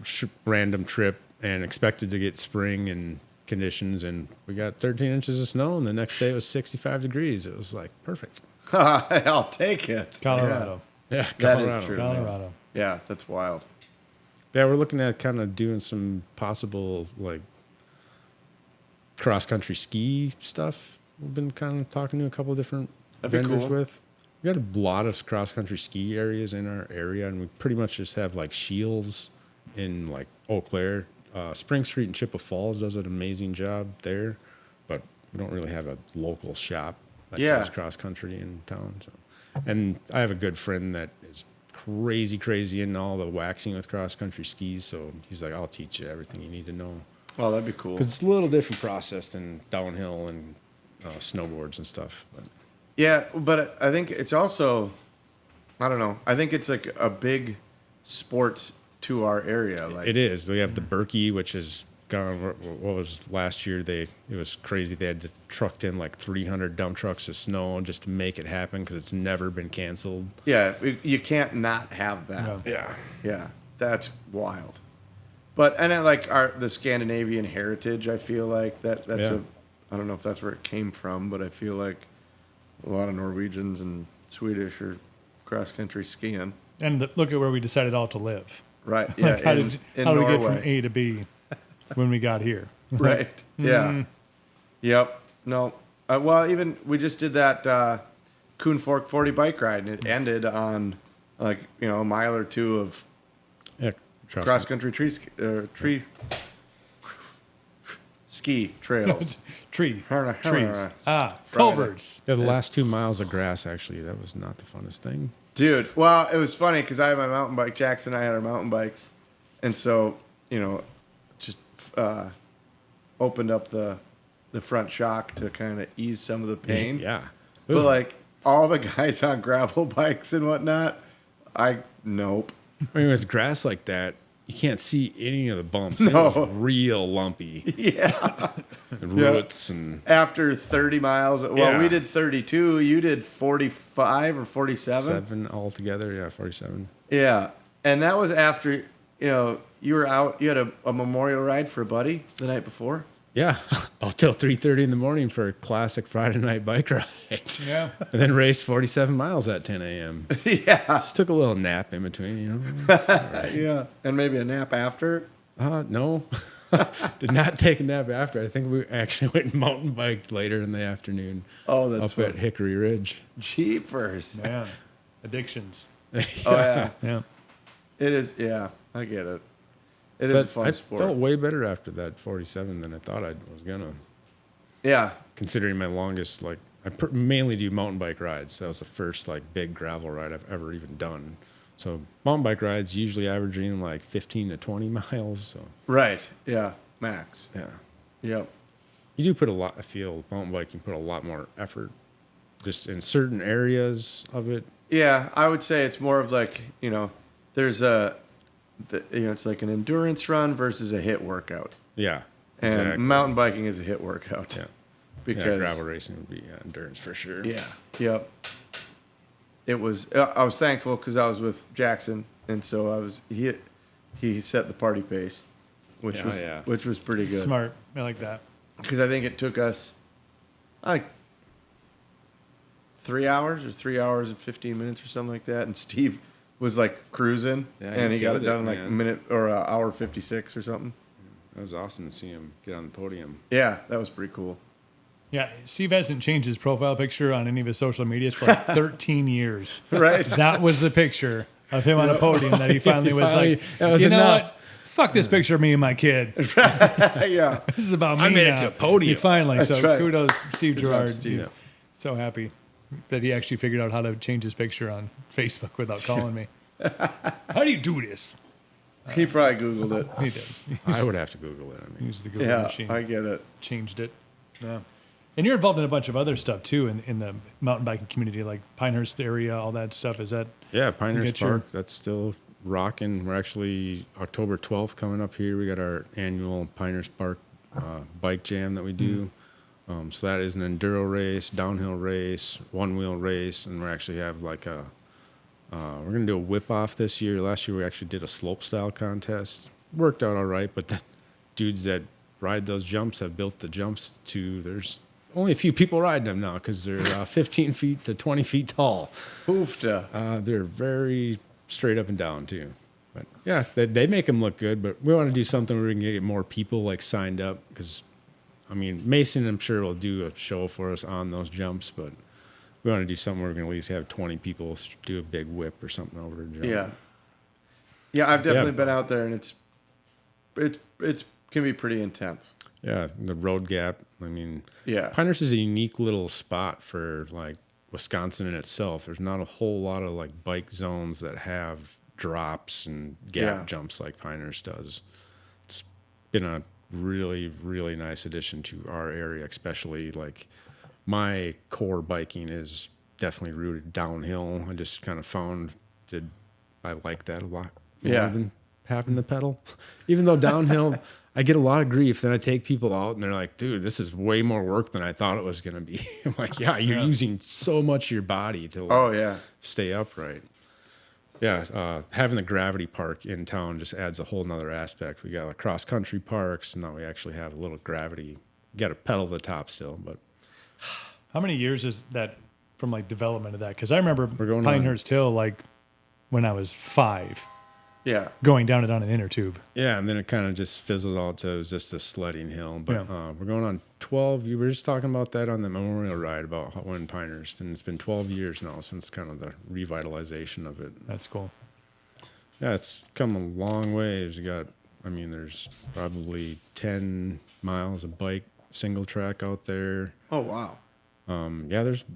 random trip and expected to get spring and conditions, and we got 13 inches of snow, and the next day it was 65 degrees. It was like perfect. I'll take it. Colorado. Yeah, Colorado. That is true. Colorado. Man. Yeah, that's wild. Yeah, we're looking at kind of doing some possible like cross-country ski stuff. We've been kind of talking to a couple of different vendors with. We got a lot of cross-country ski areas in our area, and we pretty much just have like Shields in like Eau Claire. Spring Street in Chippewa Falls does an amazing job there, but we don't really have a local shop that does cross-country in town. So. And I have a good friend that is crazy into all the waxing with cross-country skis, so he's like, I'll teach you everything you need to know. Oh, that'd be cool. Because it's a little different process than downhill and snowboards and stuff. But. Yeah, but I think it's also, I don't know. I think it's like a big sport to our area. Like it is. We have the Berkey, which is gone. What was last year? It was crazy. They had trucked in like 300 dump trucks of snow just to make it happen because it's never been canceled. Yeah, you can't not have that. No. Yeah, that's wild. But and then like the Scandinavian heritage, I feel like that's I don't know if that's where it came from, but I feel like a lot of Norwegians and Swedish are cross-country skiing. And look at where we decided all to live. Right. Yeah. Like how did we get from A to B when we got here? Right. Yeah. Yep. No. Well, even we just did that Coon Fork 40 bike ride, and it ended on like a mile or two of cross-country tree ski trails. Trees. Culverts. Yeah, the last 2 miles of grass, actually, that was not the funnest thing. Dude, well, it was funny because I had my mountain bike. Jackson and I had our mountain bikes. And so, just opened up the front shock to kind of ease some of the pain. Yeah. But like all the guys on gravel bikes and whatnot, nope. I mean, with grass like that, you can't see any of the bumps. No. It was real lumpy. Yeah. And roots and... After 30 miles, we did 32. You did 45 or 47? 7 altogether, 47. Yeah. And that was after, you were out, you had a memorial ride for a buddy the night before? Yeah. Till 3:30 in the morning for a classic Friday night bike ride. Yeah. And then raced 47 miles at 10 a.m. Yeah. Just took a little nap in between, Right. Yeah. And maybe a nap after? No. Did not take a nap after. I think we actually went and mountain biked later in the afternoon. Oh, that's up at Hickory Ridge. Jeepers. Man. Addictions. Oh, yeah. Yeah. It is. Yeah. I get it. It is a fun sport. I felt way better after that 47 than I thought I was gonna. Yeah. Considering my longest, mainly do mountain bike rides. That was the first big gravel ride I've ever even done. So mountain bike rides usually averaging like 15 to 20 miles. So Right. Yeah. Max. yeah, Yep. you do put a lot. I feel mountain biking put a lot more effort just in certain areas of it. Yeah, I would say it's more of like, there's it's like an endurance run versus a hit workout. Yeah, And exactly. mountain biking is a hit workout. Yeah. Because gravel racing would be endurance for sure. Yeah. Yep. It was. I was thankful because I was with Jackson, and so he set the party pace, which was pretty good. Smart. I like that. Because I think it took us like 3 hours or 3 hours and 15 minutes or something like that, and Steve was like cruising, and he got it done in like a minute or an hour 56 or something. That was awesome to see him get on the podium. Yeah, that was pretty cool. Yeah, Steve hasn't changed his profile picture on any of his social medias for like 13 years. Right. That was the picture of him on a podium that he finally was like, that was you know enough. what? Fuck this picture of me and my kid. Yeah. This is about me I made it now. to a podium. He finally. That's So right. kudos, Steve Good job, Gerard. Steve. So happy that he actually figured out how to change his picture on Facebook without calling me. How do you do this? He probably Googled it. He did. I would have to Google it. I mean, Used the Google Yeah, machine. I get it. Changed it. Yeah. And you're involved in a bunch of other stuff too in the mountain biking community, like Pinehurst area, all that stuff. Is that yeah, Pinehurst get your- Park, that's still rocking. We're actually October 12th coming up here. We got our annual Pinehurst Park bike jam that we do. So that is an enduro race, downhill race, one-wheel race, and we actually have like we're going to do a whip-off this year. Last year we actually did a slope-style contest. Worked out all right, but the dudes that ride those jumps have built the jumps there's only a few people riding them now because they're 15 feet to 20 feet tall. Hoofda. They're very straight up and down too. But yeah, they make them look good. But we want to do something where we can get more people like signed up because, I mean, Mason I'm sure will do a show for us on those jumps, but we want to do something where we can at least have 20 people do a big whip or something over a jump. Yeah. Yeah, I've definitely been out there, and it's can be pretty intense. Yeah, the road gap. I mean, Yeah. Pinehurst is a unique little spot for like Wisconsin in itself. There's not a whole lot of like bike zones that have drops and gap jumps like Pinehurst does. It's been a really, really nice addition to our area, especially like my core biking is definitely rooted downhill. I just kind of found that I like that a lot more than having the pedal. Even though downhill, I get a lot of grief. Then I take people out and they're like, dude, this is way more work than I thought it was going to be. I'm like, yeah, you're using so much of your body to stay upright. Yeah, having the gravity park in town just adds a whole nother aspect. We got like cross country parks. Now we actually have a little gravity. You got to pedal to the top still, but how many years is that from like development of that? Because I remember going Pinehurst Hill like when I was 5. Yeah. Going down it on an inner tube. yeah, and then it kind of just fizzled out to it was just a sledding hill. But we're going on 12. You were just talking about that on the Memorial Ride about when Pinehurst, and it's been 12 years now since kind of the revitalization of it. That's cool. Yeah, it's come a long ways. There's probably 10 miles of bike single track out there. Oh, wow.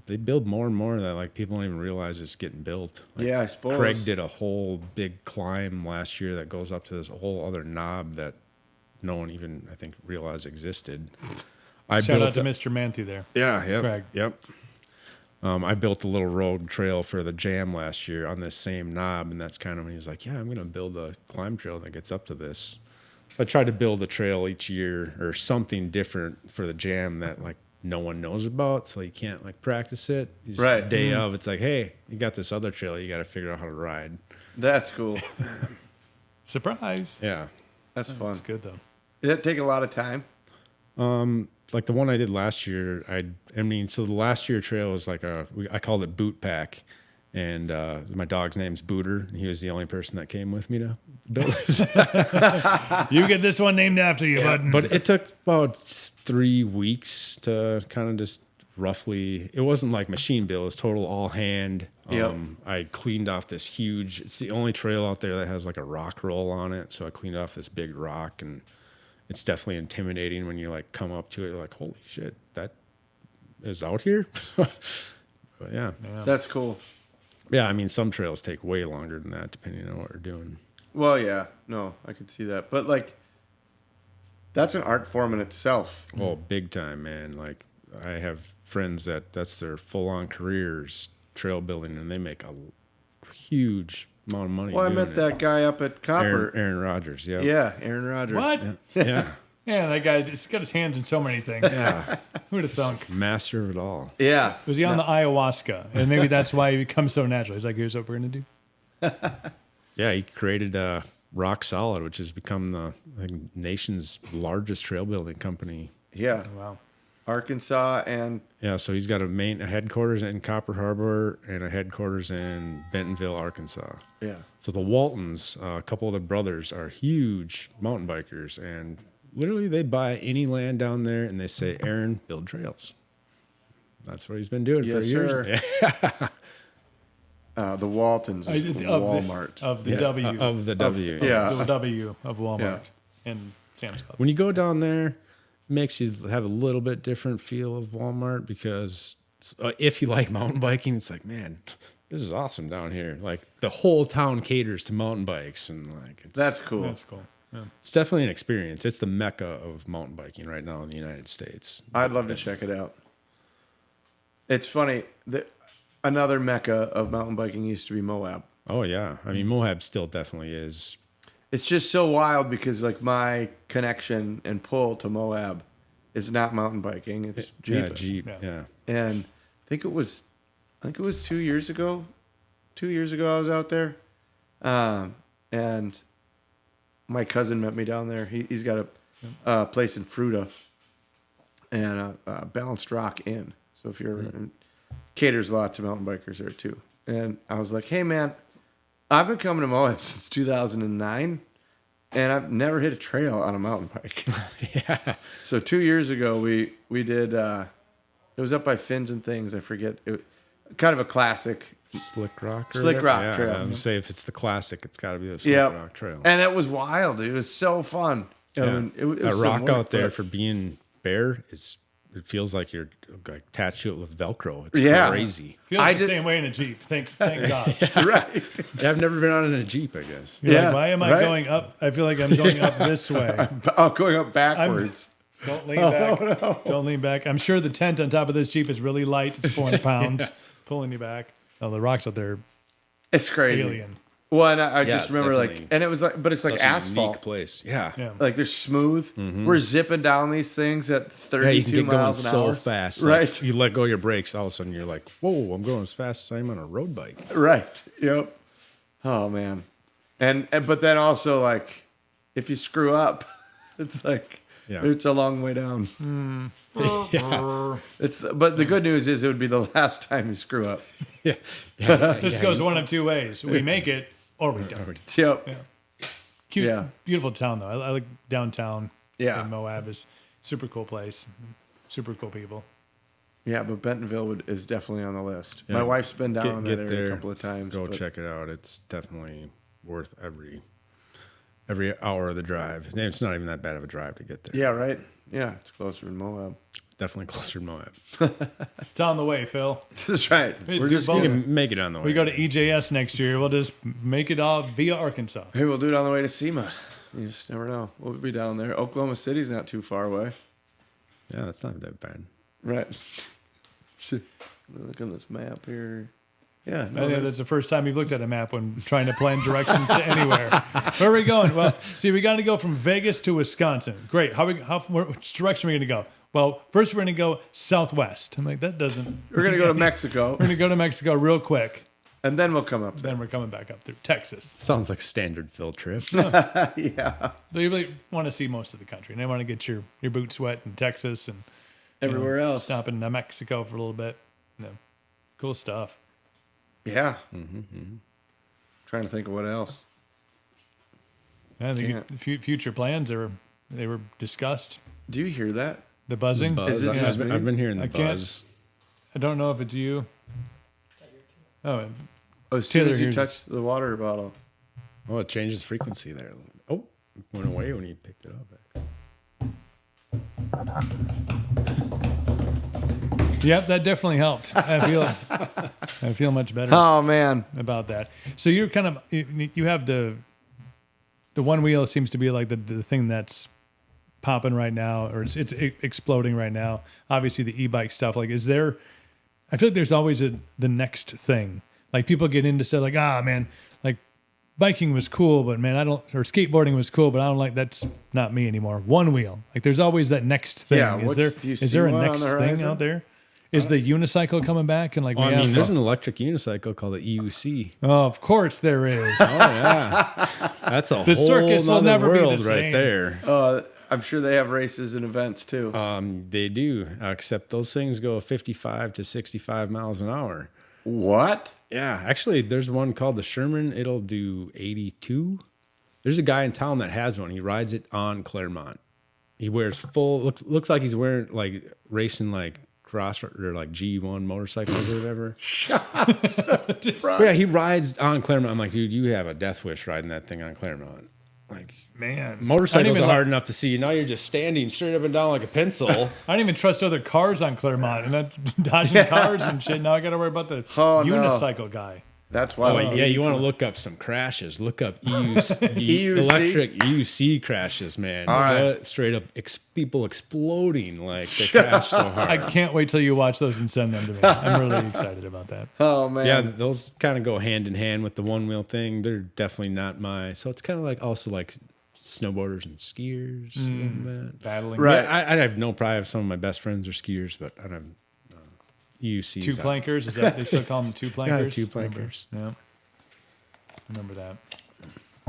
They build more and more that like people don't even realize it's getting built. Like, Yeah, I suppose. Craig did a whole big climb last year that goes up to this whole other knob that no one even I think realized existed. Shout out to Mr. Manthe there. Yeah, yep, Craig. yep. I built a little road trail for the jam last year on this same knob, and that's kind of when he was like, "Yeah, I'm going to build a climb trail that gets up to this." So I tried to build a trail each year or something different for the jam that like no one knows about, so you can't like practice it. You just, Right. Day of, it's like, hey, you got this other trail, you got to figure out how to ride. That's cool. Surprise. Yeah. That's fun. That's good though. Did that take a lot of time? Like the one I did last year, so the last year trail was like I called it Boot Pack, and my dog's name's Booter, and he was the only person that came with me to build it. You get this one named after you, bud. But it took about 3 weeks to kind of just roughly, it wasn't like machine build, it was total all hand. Yep. I cleaned off this huge, it's the only trail out there that has like a rock roll on it, so I cleaned off this big rock, and it's definitely intimidating when you like come up to it, you're like, holy shit, that is out here. But yeah. That's cool. Yeah, I mean, some trails take way longer than that, depending on what we're doing. Well, yeah, no, I could see that, but like, that's an art form in itself. Oh, big time, man! Like, I have friends that's their full-on careers, trail building, and they make a huge amount of money. Well, I doing met that guy up at Copper. Aaron Rodgers. Yeah. Yeah, Aaron Rodgers. What? Yeah. Yeah, that guy just got his hands in so many things. Yeah. Who'd have thunk? Master of it all. Yeah. Was he on the ayahuasca? And maybe that's why he becomes so natural. He's like, here's what we're going to do. Yeah, he created Rock Solid, which has become the nation's largest trail building company. Yeah. Wow. Arkansas and Yeah, so he's got a headquarters in Copper Harbor and a headquarters in Bentonville, Arkansas. yeah. So the Waltons, a couple of the brothers, are huge mountain bikers, and literally they buy any land down there and they say, Aaron, build trails. That's what he's been doing Yes, for years. sir. Yeah. The Waltons is Walmart. Of the W. Of the W. yeah. The W of Walmart Yeah. and Sam's Club. When you go down there, it makes you have a little bit different feel of Walmart because if you like mountain biking, it's like, man, this is awesome down here. Like the whole town caters to mountain bikes, and like That's cool. That's cool. Yeah. it's definitely an experience. It's the mecca of mountain biking right now in the United States. I'd love to check it out. It's funny that another mecca of mountain biking used to be Moab. Oh yeah, I mean Moab still definitely is. It's just so wild because like my connection and pull to Moab is not mountain biking. It's Jeep. Yeah, Jeep. Yeah. Yeah. And I think it was 2 years ago. 2 years ago I was out there, and my cousin met me down there. He's got a place in Fruta and a Balanced Rock Inn. So if you're caters a lot to mountain bikers there too. And I was like, hey man, I've been coming to Moab since 2009, and I've never hit a trail on a mountain bike. Yeah. So 2 years ago, we did. It was up by Fins and Things. I forget. Kind of a classic. Slick Rock. Slick Rock yeah, Trail. I would say if it's the classic, it's got to be the Slick Yeah, Rock Trail. and it was wild. It was so fun. I mean, it was that some rock work, out there but- for being bare it feels like you're like attached to it with Velcro. It's Yeah. crazy. Feels I the did- same way in a Jeep. Thank God. right. Yeah, I've never been on in a Jeep, I guess. You're Yeah, like, why am I right. going up? I feel like I'm going up this way. Oh, going up backwards. Don't lean back. Don't lean back. I'm sure the tent on top of this Jeep is really light. It's 400 pounds, pulling you back. Oh, the rocks out there, It's crazy. alien. Well, and I just it's remember like, definitely and it was like, but it's like Such a unique asphalt. place. Yeah. Yeah. Like they're smooth. We're zipping down these things at Mm-hmm. Yeah, you can 32 get going miles an so hour. fast. Right. Like, you let go of your brakes, all of a sudden you're like, whoa, I'm going as fast as I am on a road bike. Right. Yep. Oh man. And but then also like, if you screw up, it's like Yeah. it's a long way down. Yeah. But the good news is it would be the last time you screw up. Yeah. This goes one of two ways. We make it or we don't. Yep. Cute, Yeah. beautiful town though. I like downtown. Yeah. in Moab is super cool place. Super cool people. Yeah, but Bentonville is definitely on the list. Yeah. My wife's been down Get in that there, area a couple of times. Go but- check it out. It's definitely worth every hour of the drive. And it's not even that bad of a drive to get there. Yeah, right. Yeah, it's closer than Moab. Definitely closer to Moab. It's on the way, Phil. That's right. Hey, We're do just both. You gonna, can make it on the way. We go to EJS next year. We'll just make it all via Arkansas. maybe we'll do it on the way to SEMA. You just never know. We'll be down there. Oklahoma City's not too far away. Yeah, that's not that bad. Right. Look on this map here. Yeah. I think that's the first time you've looked at a map when trying to plan directions to anywhere. Where are we going? Well, see, we got to go from Vegas to Wisconsin. Great. Which direction are we going to go? Well, first we're going to go southwest. I'm like, that doesn't. We're going to go to Mexico, We're going to go to Mexico real quick. and then we'll come up there. Then we're coming back up through Texas. Sounds like a standard fill trip. Yeah. They really want to see most of the country. And they want to get your boots wet in Texas and Everywhere else. Stop in Mexico for a little bit. Yeah. Cool stuff. Yeah. Trying to think of what else. I think future plans they were discussed. Do you hear that? The buzzing. Buzz. Is it just me? I've been hearing the I can't- buzz. I don't know if it's you. Oh, Oh, as soon Taylor as you hears- touch the water bottle. Oh, it changes frequency there. Oh, it went away when you picked it up. Yep, that definitely helped. I feel much better Oh man. about that. So you're kind of you have the one wheel seems to be like the thing that's popping right now, or it's exploding right now. Obviously the e-bike stuff. Like, is there? I feel like there's always the next thing. Like people get into stuff like, man, like biking was cool, but man, or skateboarding was cool, but I don't like, that's not me anymore. One wheel. Like there's always that next thing. Yeah, Is there a next thing out there? Is the unicycle coming back? And like, there's an electric unicycle called the EUC. Oh, of course there is. Oh yeah, that's a The whole circus will never be the world same. right there. I'm sure they have races and events too. They do, except those things go 55 to 65 miles an hour. What? Yeah, actually, there's one called the Sherman. It'll do 82. There's a guy in town that has one. He rides it on Claremont. He wears full. Looks like he's wearing like racing like cross or like G1 motorcycles or whatever. Yeah, he rides on Claremont. I'm like, dude, you have a death wish riding that thing on Claremont. Like, Man, motorcycles are hard enough to see. Now you're just standing straight up and down like a pencil. I don't even trust other cars on Claremont, and that's dodging cars and shit. Now I got to worry about the unicycle guy. That's why. Yeah, you want to look up some crashes. Look up EUC, electric EUC crashes, man. All right. Straight up people exploding like they crash so hard. I can't wait till you watch those and send them to me. I'm really excited about that. Oh man. Yeah, those kind of go hand in hand with the one wheel thing. They're definitely not so it's kind of like also like snowboarders and skiers. And Battling. Right. Yeah, I have no pride. Some of my best friends are skiers, but I don't. EUC. Two plankers. Is that they still call them two plankers? Yeah, two plankers. Yeah. Remember that.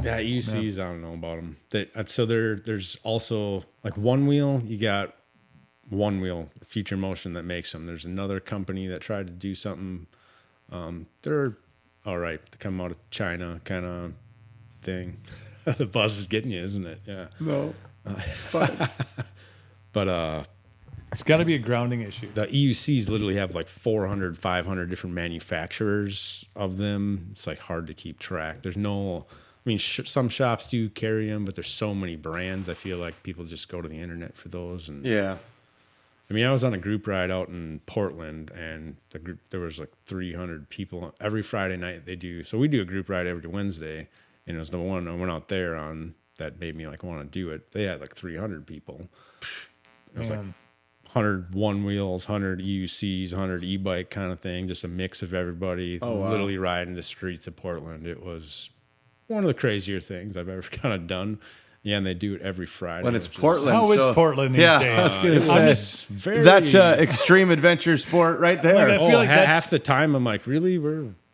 Yeah, EUCs. I don't know about them. So there's also like one wheel. You got one wheel Future Motion that makes them. There's another company that tried to do something. They're all right. They come out of China kind of thing. The buzz is getting you, isn't it? Yeah. No. It's fine. But It's got to be a grounding issue. the EUCs literally have like 400, 500 different manufacturers of them. It's like hard to keep track. There's no, I mean, some shops do carry them, but there's so many brands. I feel like people just go to the internet for those. And Yeah. I mean, I was on a group ride out in Portland, and there was like 300 people every Friday night. They do, so we do a group ride every Wednesday, and it was the one I went out there on that made me like want to do it. They had like 300 people. It was like 100 one wheels, 100 EUCs, 100 e-bike kind of thing, just a mix of everybody literally riding the streets of Portland. It was one of the crazier things I've ever kind of done. Yeah, and they do it every Friday. When it's Portland. How is Portland these days? I was gonna say, that's extreme adventure sport right there. I feel like half the time I'm like, really?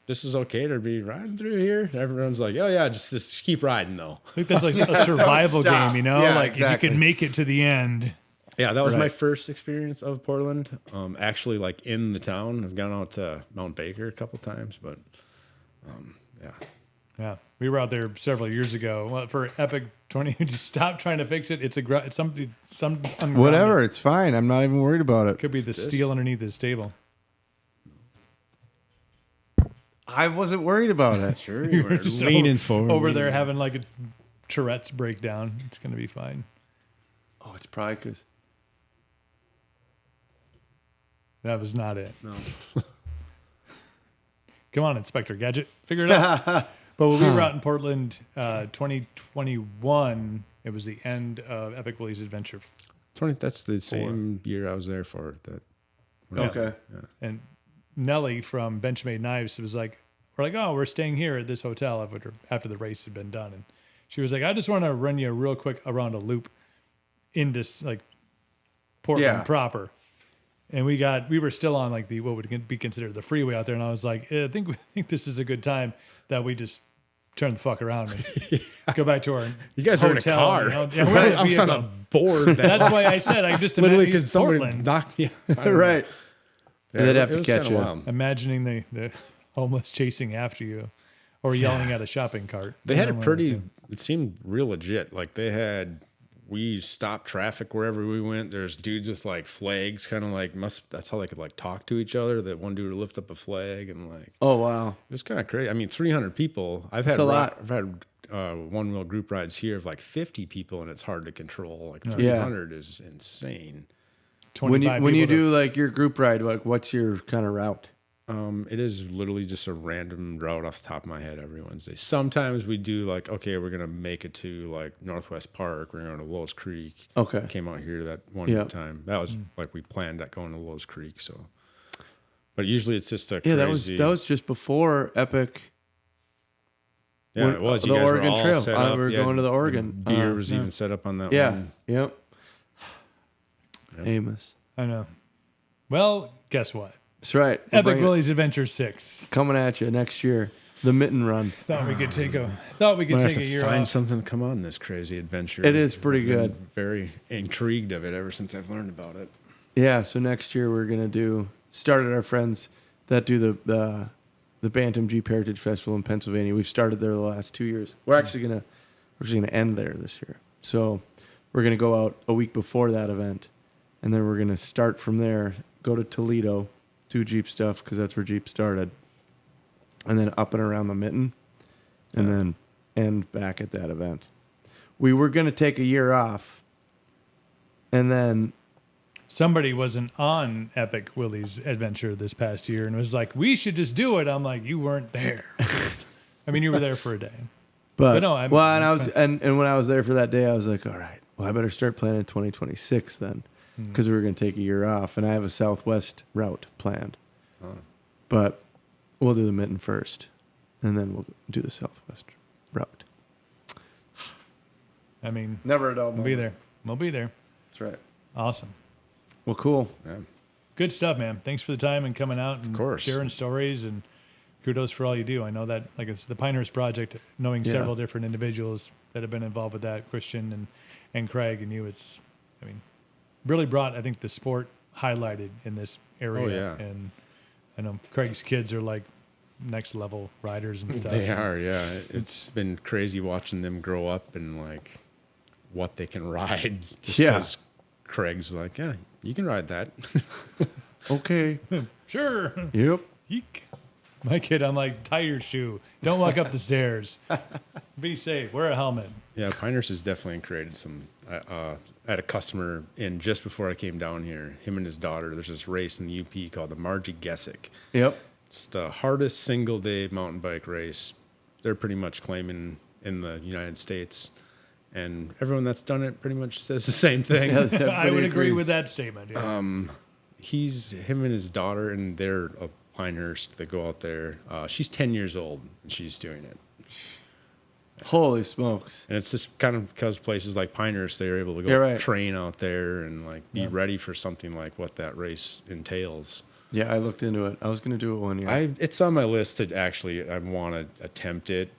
This is okay to be riding through here? Everyone's like, oh yeah, just keep riding though. I think that's like a survival stop. game, you know? Yeah, like exactly. if you can make it to the end. Yeah, that was my first experience of Portland. Actually, like in the town. I've gone out to Mount Baker a couple times, but yeah. Yeah, we were out there several years ago. Well, for Epic 20, just stop trying to fix it. It's something ungrounded. Whatever, it's fine. I'm not even worried about it. Could be the steel underneath his table. I wasn't worried about it. Sure, you were Just leaning forward. over there having like a Tourette's breakdown. It's gonna be fine. Oh, it's probably because. That was not it. No. Come on, Inspector Gadget. Figure it out. But when we were out in Portland, 2021, it was the end of Epic Willie's Adventure. That's the same year I was there for. Okay. And Nellie from Benchmade Knives was like, we're staying here at this hotel after the race had been done. And she was like, I just want to run you real quick around a loop into like Portland proper. And we were still on like what would be considered the freeway out there. And I was like, I think this is a good time that we just turn the fuck around and go back to our You guys hotel, are in a car. You know? Yeah, we're in a I was on vehicle. a board. That's why I said I just literally imagine because somebody Portland, knocked me. Right. Yeah, They'd have it to was catch kinda you. wild. imagining the homeless chasing after you or yelling at a shopping cart. They had One a of the pretty. two. It seemed real legit. Like we stopped traffic wherever we went. There's dudes with like flags, kind of like that's how they could like talk to each other. That one dude would lift up a flag and like Oh wow. it was kind of crazy. I mean, 300 people. I've had one wheel group rides here of like 50 people, and it's hard to control. Like 300 is insane. 25 when you people do like your group ride, like what's your kind of route? It is literally just a random route off the top of my head every Wednesday. Sometimes we do like, okay, we're gonna make it to like Northwest Park. We're going to Willows Creek. Okay. Came out here that one time. That was like we planned at going to Willows Creek. So, but usually it's just a crazy. that was just before Epic. Yeah, it was. The Oregon Trail. We were going to the Oregon. Beer was even set up on that Yeah. one. Yep. Amos. I know. Well, guess what? That's right. Epic Willie's Adventure 6. Coming at you next year. The Mitten Run. Thought we could take a year find off. something to come on this crazy adventure. It is pretty I've been good. Very intrigued of it ever since I've learned about it. Yeah, so next year we're gonna started our friends that do the Bantam Jeep Heritage Festival in Pennsylvania. We've started there the last 2 years. We're actually gonna end there this year. So we're gonna go out a week before that event, and then we're gonna start from there, go to Toledo, do Jeep stuff because that's where Jeep started, and then up and around the Mitten, and then end back at that event. We were gonna take a year off, and then Somebody wasn't on Epic Willie's Adventure this past year and was like, we should just do it. I'm like, you weren't there. I mean, you were there for a day. But no, and when I was there for that day, I was like, all right, well, I better start planning 2026 then, because we were going to take a year off, and I have a Southwest route planned. But we'll do the Mitten first, and then we'll do the Southwest route. I mean, Never a dull we'll be there. We'll be there. That's right. Awesome. Well, cool. Yeah. Good stuff, man. Thanks for the time and coming out and course. sharing stories, and kudos for all you do. I know that, like, it's the Pinehurst project, knowing several different individuals that have been involved with that, Christian and Craig and you. It's, I mean, really brought, I think, the sport highlighted in this area. Oh, yeah. And I know Craig's kids are like next level riders and stuff. They are, yeah. It's been crazy watching them grow up and like what they can ride. Just because Craig's like, yeah, you can ride that. Okay. Sure. Yep. Eek. My kid, I'm like, tie your shoe. Don't walk up the stairs. Be safe. Wear a helmet. Yeah, Pinehurst has definitely created some. I had a customer in just before I came down here. Him and his daughter. There's this race in the UP called the Margie Gessick. Yep. It's the hardest single day mountain bike race. They're pretty much claiming in the United States, and everyone that's done it pretty much says the same thing. I would agree with that statement. Yeah. Him and his daughter, and they're a Pinehurst. They go out there. She's 10 years old, and she's doing it. Holy smokes. And it's just kind of because places like Pinehurst, they're able to go train out there and like be ready for something like what that race entails. Yeah, I looked into it. I was going to do it one year. It's on my list to actually, I want to attempt it.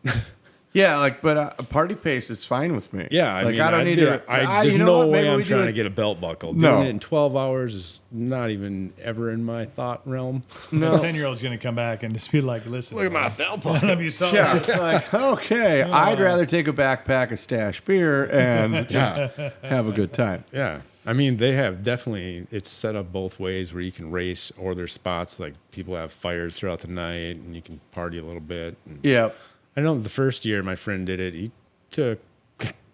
Yeah, but a party pace is fine with me. Yeah, I mean, I don't need to. There's no way I'm trying to get a belt buckle. No. Doing it in 12 hours is not even ever in my thought realm. No. The 10-year-old's going to come back and just be like, listen. Look at my belt None buckle. of you saw Yeah, this. it's like, okay, I'd rather take a backpack of Stache beer and just have a good time. Yeah. I mean, they have definitely, it's set up both ways where you can race, or there's spots like people have fires throughout the night and you can party a little bit. Yeah. I know the first year my friend did it, he took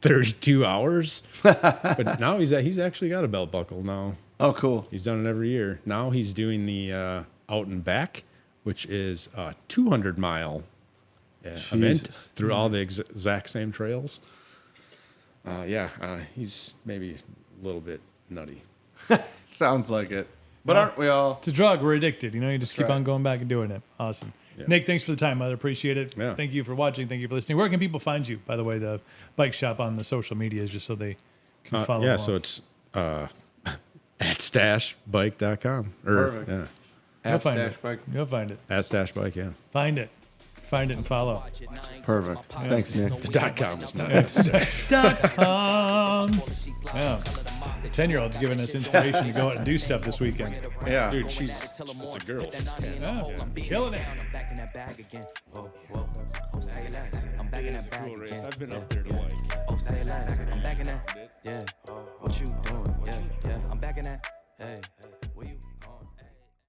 32 hours, but now he's actually got a belt buckle now. Oh, cool. He's done it every year. Now he's doing the out and back, which is a 200-mile event through all the exact same trails. He's maybe a little bit nutty. Sounds like it. But aren't we all? It's a drug. We're addicted. You know, you just keep right. on going back and doing it. Awesome. Yeah. Nick, thanks for the time. I appreciate it. Yeah. Thank you for watching. Thank you for listening. Where can people find you, by the way, the bike shop on the social medias, just so they can follow along? So it's at stachebike.com. Perfect. Yeah. At find Stache it. Bike. You'll find it. At Stache Bike, yeah. Find it and follow. Perfect. Thanks, Nick. The .com is not .com. Yeah. The 10-year-old's giving us inspiration to go out and do stuff this weekend. Yeah. Dude, she's a girl. She's 10. Yeah. Killing it. It's a cool race. I've been up there to like. I'm back in that. Yeah. What you doing? Yeah. I'm back in that. Hey.